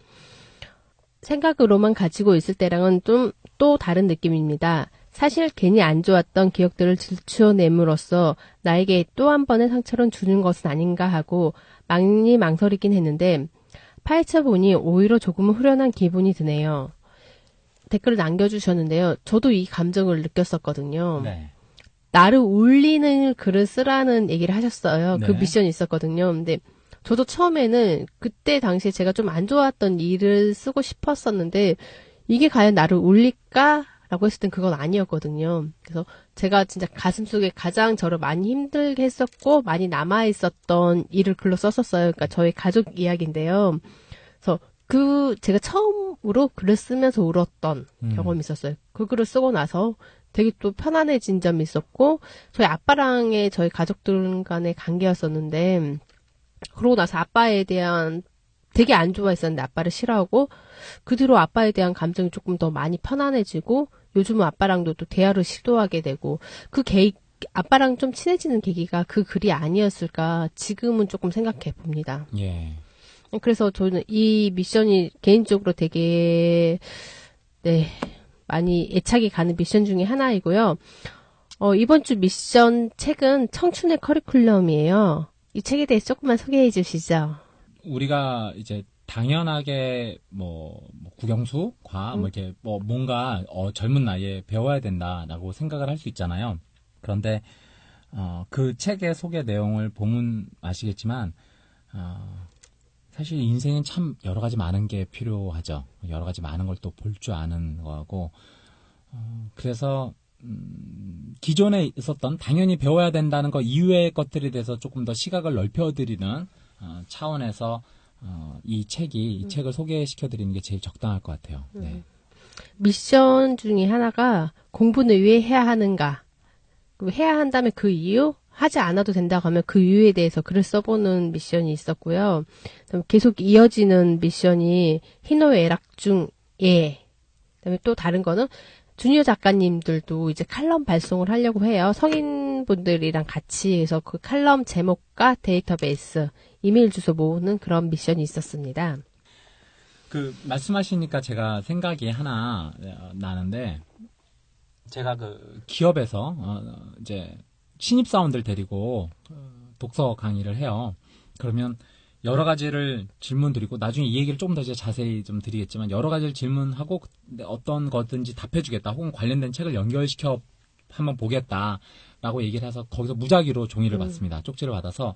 생각으로만 가지고 있을 때랑은 좀 또 다른 느낌입니다. 사실 괜히 안 좋았던 기억들을 들추어냄으로써 나에게 또 한 번의 상처를 주는 것은 아닌가 하고 많이 망설이긴 했는데 파헤쳐보니 오히려 조금은 후련한 기분이 드네요. 댓글을 남겨주셨는데요. 저도 이 감정을 느꼈었거든요. 네. 나를 울리는 글을 쓰라는 얘기를 하셨어요. 네. 그 미션이 있었거든요. 근데 저도 처음에는 그때 당시에 제가 좀 안 좋았던 일을 쓰고 싶었었는데 이게 과연 나를 울릴까? 라고 했을 땐 그건 아니었거든요. 그래서 제가 진짜 가슴속에 가장 저를 많이 힘들게 했었고 많이 남아있었던 일을 글로 썼었어요. 그러니까 저희 가족 이야기인데요. 그래서 제가 처음으로 글을 쓰면서 울었던 경험이 있었어요. 그 글을 쓰고 나서 되게 또 편안해진 점이 있었고 저희 아빠랑의 저희 가족들 간의 관계였었는데 그러고 나서 아빠에 대한 되게 안 좋아했었는데 아빠를 싫어하고 그 뒤로 아빠에 대한 감정이 조금 더 많이 편안해지고 요즘은 아빠랑도 또 대화를 시도하게 되고 아빠랑 좀 친해지는 계기가 그 글이 아니었을까 지금은 조금 생각해 봅니다. 예. 그래서 저는 이 미션이 개인적으로 되게 많이 애착이 가는 미션 중에 하나이고요. 이번 주 미션 책은 청춘의 커리큘럼이에요. 이 책에 대해서 조금만 소개해 주시죠. 우리가 이제 당연하게 국영수, 과학 이렇게 뭔가 젊은 나이에 배워야 된다라고 생각을 할 수 있잖아요. 그런데 그 책의 소개 내용을 보면 아시겠지만 사실 인생은 참 여러 가지 많은 게 필요하죠. 여러 가지 많은 걸 또 볼 줄 아는 거하고 그래서 기존에 있었던 당연히 배워야 된다는 거 이외의 것들에 대해서 조금 더 시각을 넓혀드리는 차원에서 이 책을 소개시켜드리는 게 제일 적당할 것 같아요. 네. 미션 중에 하나가 공부는 왜 해야 하는가? 해야 한다면 그 이유? 하지 않아도 된다고 하면 그 이유에 대해서 글을 써보는 미션이 있었고요. 계속 이어지는 미션이 희노애락 중에 그다음에 또 다른 거는 주니어 작가님들도 이제 칼럼 발송을 하려고 해요. 성인분들이랑 같이 해서 그 칼럼 제목과 데이터베이스, 이메일 주소 모으는 그런 미션이 있었습니다. 말씀하시니까 제가 생각이 하나 나는데, 제가 기업에서, 이제, 신입사원들 데리고 독서 강의를 해요. 그러면 여러 가지를 질문 드리고 나중에 이 얘기를 조금 더 이제 자세히 좀 드리겠지만 여러 가지를 질문하고 어떤 거든지 답해주겠다 혹은 관련된 책을 연결시켜 한번 보겠다라고 얘기를 해서 거기서 무작위로 종이를 받습니다. 쪽지를 받아서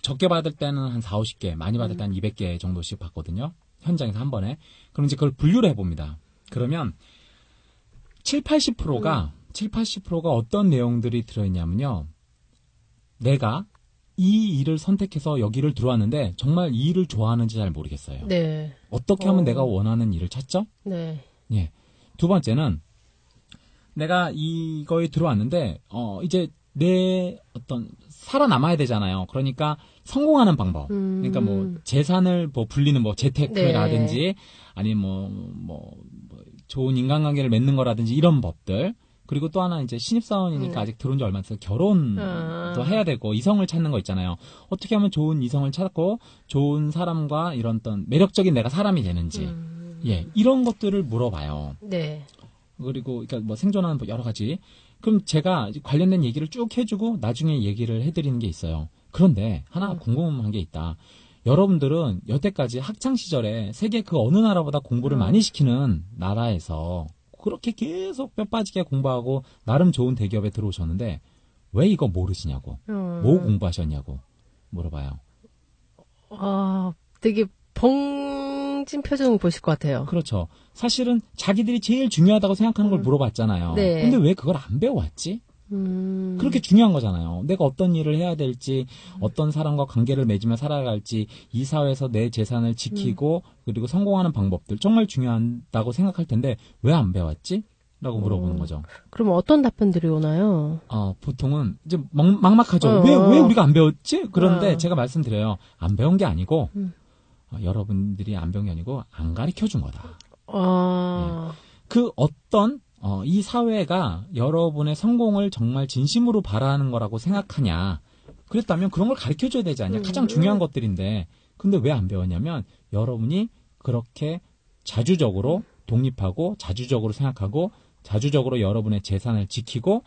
적게 받을 때는 한 40, 50개 많이 받을 때는 200개 정도씩 받거든요. 현장에서 한 번에. 그럼 이제 그걸 분류를 해봅니다. 그러면 80%가 어떤 내용들이 들어있냐면요. 내가 이 일을 선택해서 여기를 들어왔는데 정말 이 일을 좋아하는지 잘 모르겠어요. 네. 어떻게 하면 내가 원하는 일을 찾죠? 네. 예. 두 번째는 내가 이거에 들어왔는데 이제 내 살아남아야 되잖아요. 그러니까 성공하는 방법. 그러니까 재산을 불리는 재테크라든지 네. 아니면 좋은 인간관계를 맺는 거라든지 이런 법들. 그리고 또 하나 이제 신입사원이니까 아직 들어온 지 얼마 안 돼서 결혼도 해야 되고 이성을 찾는 거 있잖아요. 어떻게 하면 좋은 이성을 찾고 좋은 사람과 이런 어떤 매력적인 내가 사람이 되는지. 예. 이런 것들을 물어봐요. 네. 그리고 그러니까 생존하는 여러 가지. 그럼 제가 관련된 얘기를 쭉 해주고 나중에 얘기를 해드리는 게 있어요. 그런데 하나 궁금한 게 있다. 여러분들은 여태까지 학창 시절에 세계 그 어느 나라보다 공부를 많이 시키는 나라에서 그렇게 계속 뼈 빠지게 공부하고 나름 좋은 대기업에 들어오셨는데 왜 이거 모르시냐고. 뭐 공부하셨냐고 물어봐요. 되게 벙진 표정을 보실 것 같아요. 그렇죠. 사실은 자기들이 제일 중요하다고 생각하는 걸 물어봤잖아요. 네. 근데 왜 그걸 안 배워왔지? 그렇게 중요한 거잖아요. 내가 어떤 일을 해야 될지, 어떤 사람과 관계를 맺으며 살아갈지, 이 사회에서 내 재산을 지키고, 그리고 성공하는 방법들 정말 중요하다고 생각할 텐데, 왜 안 배웠지? 라고 물어보는 거죠. 그럼 어떤 답변들이 오나요? 보통은 이제 막막하죠. 왜 우리가 안 배웠지? 그런데 제가 말씀드려요. 안 배운 게 아니고, 여러분들이 안 배운 게 아니고, 안 가르쳐 준 거다. 그 어떤 이 사회가 여러분의 성공을 정말 진심으로 바라는 거라고 생각하냐. 그랬다면 그런 걸 가르쳐줘야 되지 않냐. 가장 중요한 것들인데. 근데 왜 안 배웠냐면 여러분이 그렇게 자주적으로 독립하고 자주적으로 생각하고 자주적으로 여러분의 재산을 지키고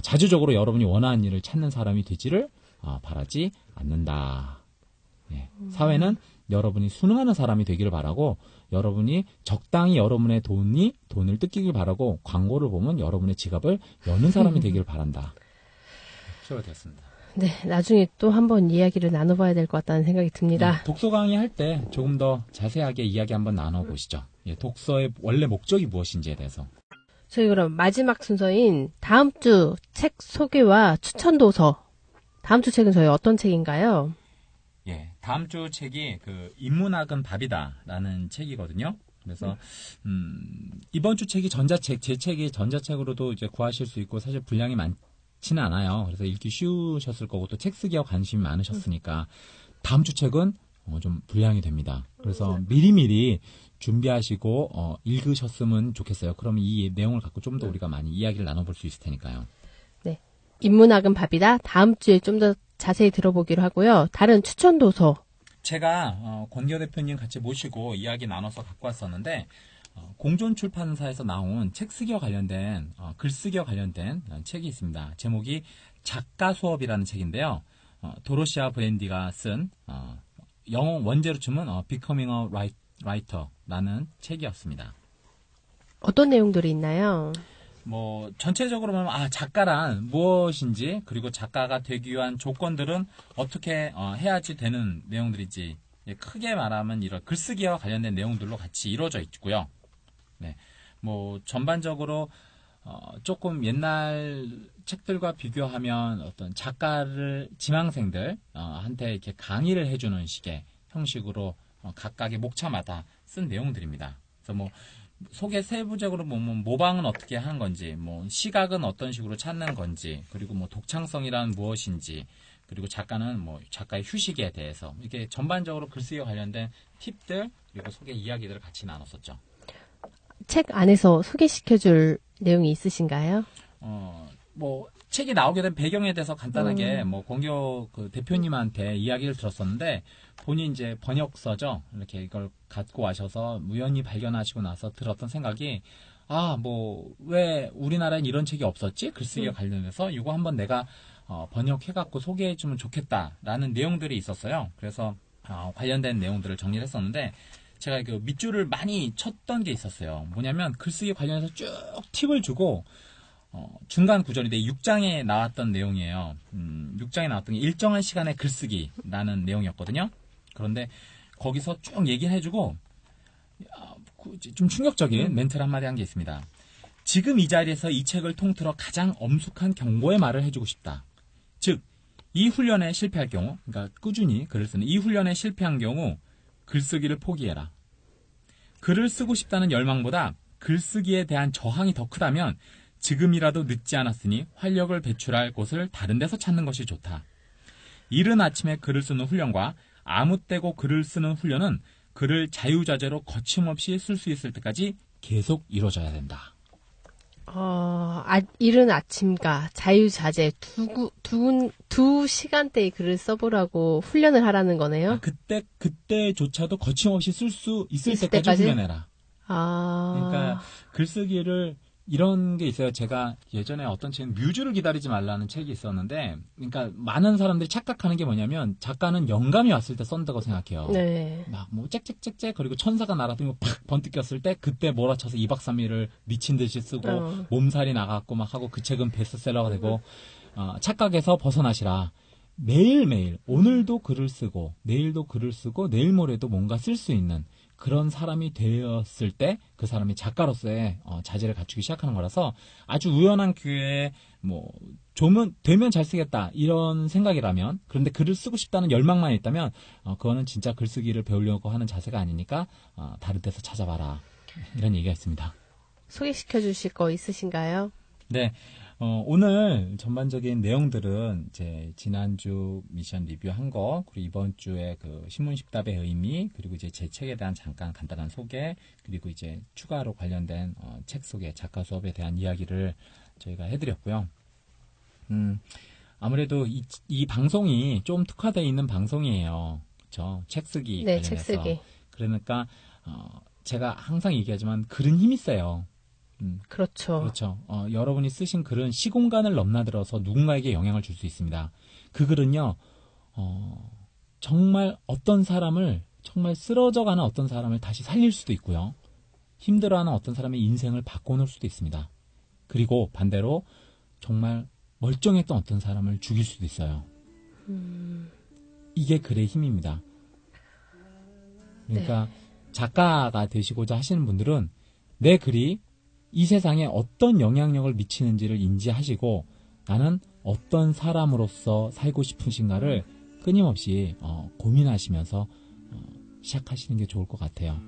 자주적으로 여러분이 원하는 일을 찾는 사람이 되지를 바라지 않는다. 사회는 여러분이 순응하는 사람이 되기를 바라고 여러분이 적당히 여러분의 돈을 뜯기길 바라고 광고를 보면 여러분의 지갑을 여는 사람이 되기를 바란다. 표가 됐습니다. 네, 나중에 또 한번 이야기를 나눠봐야 될 것 같다는 생각이 듭니다. 독서 강의 할 때 조금 더 자세하게 이야기 한번 나눠보시죠. 독서의 원래 목적이 무엇인지에 대해서. 저희 그럼 마지막 순서인 다음 주 책 소개와 추천 도서. 다음 주 책은 저희 어떤 책인가요? 다음 주 책이 인문학은 밥이다라는 책이거든요. 그래서 이번 주 책이 전자책, 제 책이 전자책으로도 이제 구하실 수 있고 사실 분량이 많지는 않아요. 그래서 읽기 쉬우셨을 거고 또 책 쓰기와 관심이 많으셨으니까 다음 주 책은 좀 분량이 됩니다. 그래서 미리미리 준비하시고 읽으셨으면 좋겠어요. 그러면 이 내용을 갖고 좀 더 우리가 많이 이야기를 나눠볼 수 있을 테니까요. 네, 인문학은 밥이다. 다음 주에 좀 더 자세히 들어보기로 하고요. 다른 추천 도서. 제가 권기호 대표님 같이 모시고 이야기 나눠서 갖고 왔었는데 공존출판사에서 나온 책 쓰기와 관련된 글쓰기와 관련된 책이 있습니다. 제목이 작가 수업이라는 책인데요. 도로시아 브랜디가 쓴 영어 원제로 치면 Becoming a Writer라는 책이었습니다. 어떤 내용들이 있나요? 전체적으로 보면, 작가란 무엇인지, 그리고 작가가 되기 위한 조건들은 어떻게 해야지 되는 내용들이지, 크게 말하면 이런 글쓰기와 관련된 내용들로 같이 이루어져 있고요. 네. 전반적으로, 조금 옛날 책들과 비교하면 어떤 지망생들, 한테 이렇게 강의를 해주는 식의 형식으로 각각의 목차마다 쓴 내용들입니다. 그래서 속에 세부적으로 모방은 어떻게 하는 건지, 시각은 어떤 식으로 찾는 건지, 그리고 독창성이란 무엇인지, 그리고 작가는 작가의 휴식에 대해서 이렇게 전반적으로 글쓰기와 관련된 팁들 그리고 속의 이야기들을 같이 나눴었죠. 책 안에서 소개시켜줄 내용이 있으신가요? 책이 나오게 된 배경에 대해서 간단하게 권기호 대표님한테 이야기를 들었었는데 본인 이제 번역서죠. 이렇게 이걸 갖고 와셔서 우연히 발견하시고 나서 들었던 생각이 왜 우리나라엔 이런 책이 없었지? 글쓰기와 관련해서 이거 한번 내가 번역해갖고 소개해주면 좋겠다라는 내용들이 있었어요. 그래서 관련된 내용들을 정리를 했었는데 제가 밑줄을 많이 쳤던 게 있었어요. 뭐냐면 글쓰기 관련해서 쭉 팁을 주고 중간 구절인데 6장에 나왔던 내용이에요. 6장에 나왔던 게 일정한 시간의 글쓰기라는 내용이었거든요. 그런데 거기서 쭉 얘기를 해주고 좀 충격적인 멘트를 한마디 한 게 있습니다. 지금 이 자리에서 이 책을 통틀어 가장 엄숙한 경고의 말을 해주고 싶다. 즉, 이 훈련에 실패할 경우, 그러니까 꾸준히 글을 쓰는 이 훈련에 실패한 경우 글쓰기를 포기해라. 글을 쓰고 싶다는 열망보다 글쓰기에 대한 저항이 더 크다면 지금이라도 늦지 않았으니 활력을 배출할 곳을 다른 데서 찾는 것이 좋다. 이른 아침에 글을 쓰는 훈련과 아무 때고 글을 쓰는 훈련은 글을 자유자재로 거침없이 쓸 수 있을 때까지 계속 이루어져야 된다. 이른 아침과 자유자재 두 시간대의 글을 써보라고 훈련을 하라는 거네요. 그때조차도 거침없이 쓸 수 있을 때까지 훈련해라. 그러니까 글쓰기를 이런 게 있어요. 제가 예전에 어떤 책은 뮤즈를 기다리지 말라는 책이 있었는데, 그러니까 많은 사람들이 착각하는 게 뭐냐면 작가는 영감이 왔을 때 쓴다고 생각해요. 네. 짹짹짹짹 그리고 천사가 날아다니고 팍 번뜩였을 때 그때 몰아쳐서 2박 3일을 미친 듯이 쓰고 몸살이 나갔고 막 하고 그 책은 베스트셀러가 되고 착각에서 벗어나시라. 매일매일 오늘도 글을 쓰고 내일도 글을 쓰고 내일 모레도 뭔가 쓸 수 있는 그런 사람이 되었을 때 그 사람이 작가로서의 자질을 갖추기 시작하는 거라서 아주 우연한 기회에 뭐 되면 잘 쓰겠다 이런 생각이라면, 그런데 글을 쓰고 싶다는 열망만 있다면 그거는 진짜 글쓰기를 배우려고 하는 자세가 아니니까 다른 데서 찾아봐라, 이런 얘기가 있습니다. 소개시켜 주실 거 있으신가요? 네. 오늘 전반적인 내용들은 이제 지난주 미션 리뷰한 거, 그리고 이번 주에 그 신문십답의 의미, 그리고 이제 제 책에 대한 잠깐 간단한 소개, 그리고 이제 추가로 관련된 책 소개, 작가 수업에 대한 이야기를 저희가 해드렸고요. 아무래도 이 방송이 좀 특화되어 있는 방송이에요. 그렇죠? 책 쓰기 네, 관련해서. 책 쓰기. 그러니까 제가 항상 얘기하지만 글은 힘이 세요. 그렇죠. 그렇죠. 여러분이 쓰신 글은 시공간을 넘나들어서 누군가에게 영향을 줄 수 있습니다. 그 글은요, 정말 어떤 사람을, 정말 쓰러져가는 어떤 사람을 다시 살릴 수도 있고요. 힘들어하는 어떤 사람의 인생을 바꿔놓을 수도 있습니다. 그리고 반대로 정말 멀쩡했던 어떤 사람을 죽일 수도 있어요. 이게 글의 힘입니다. 그러니까 작가가 되시고자 하시는 분들은 내 글이 이 세상에 어떤 영향력을 미치는지를 인지하시고 나는 어떤 사람으로서 살고 싶으신가를 끊임없이 고민하시면서 시작하시는 게 좋을 것 같아요.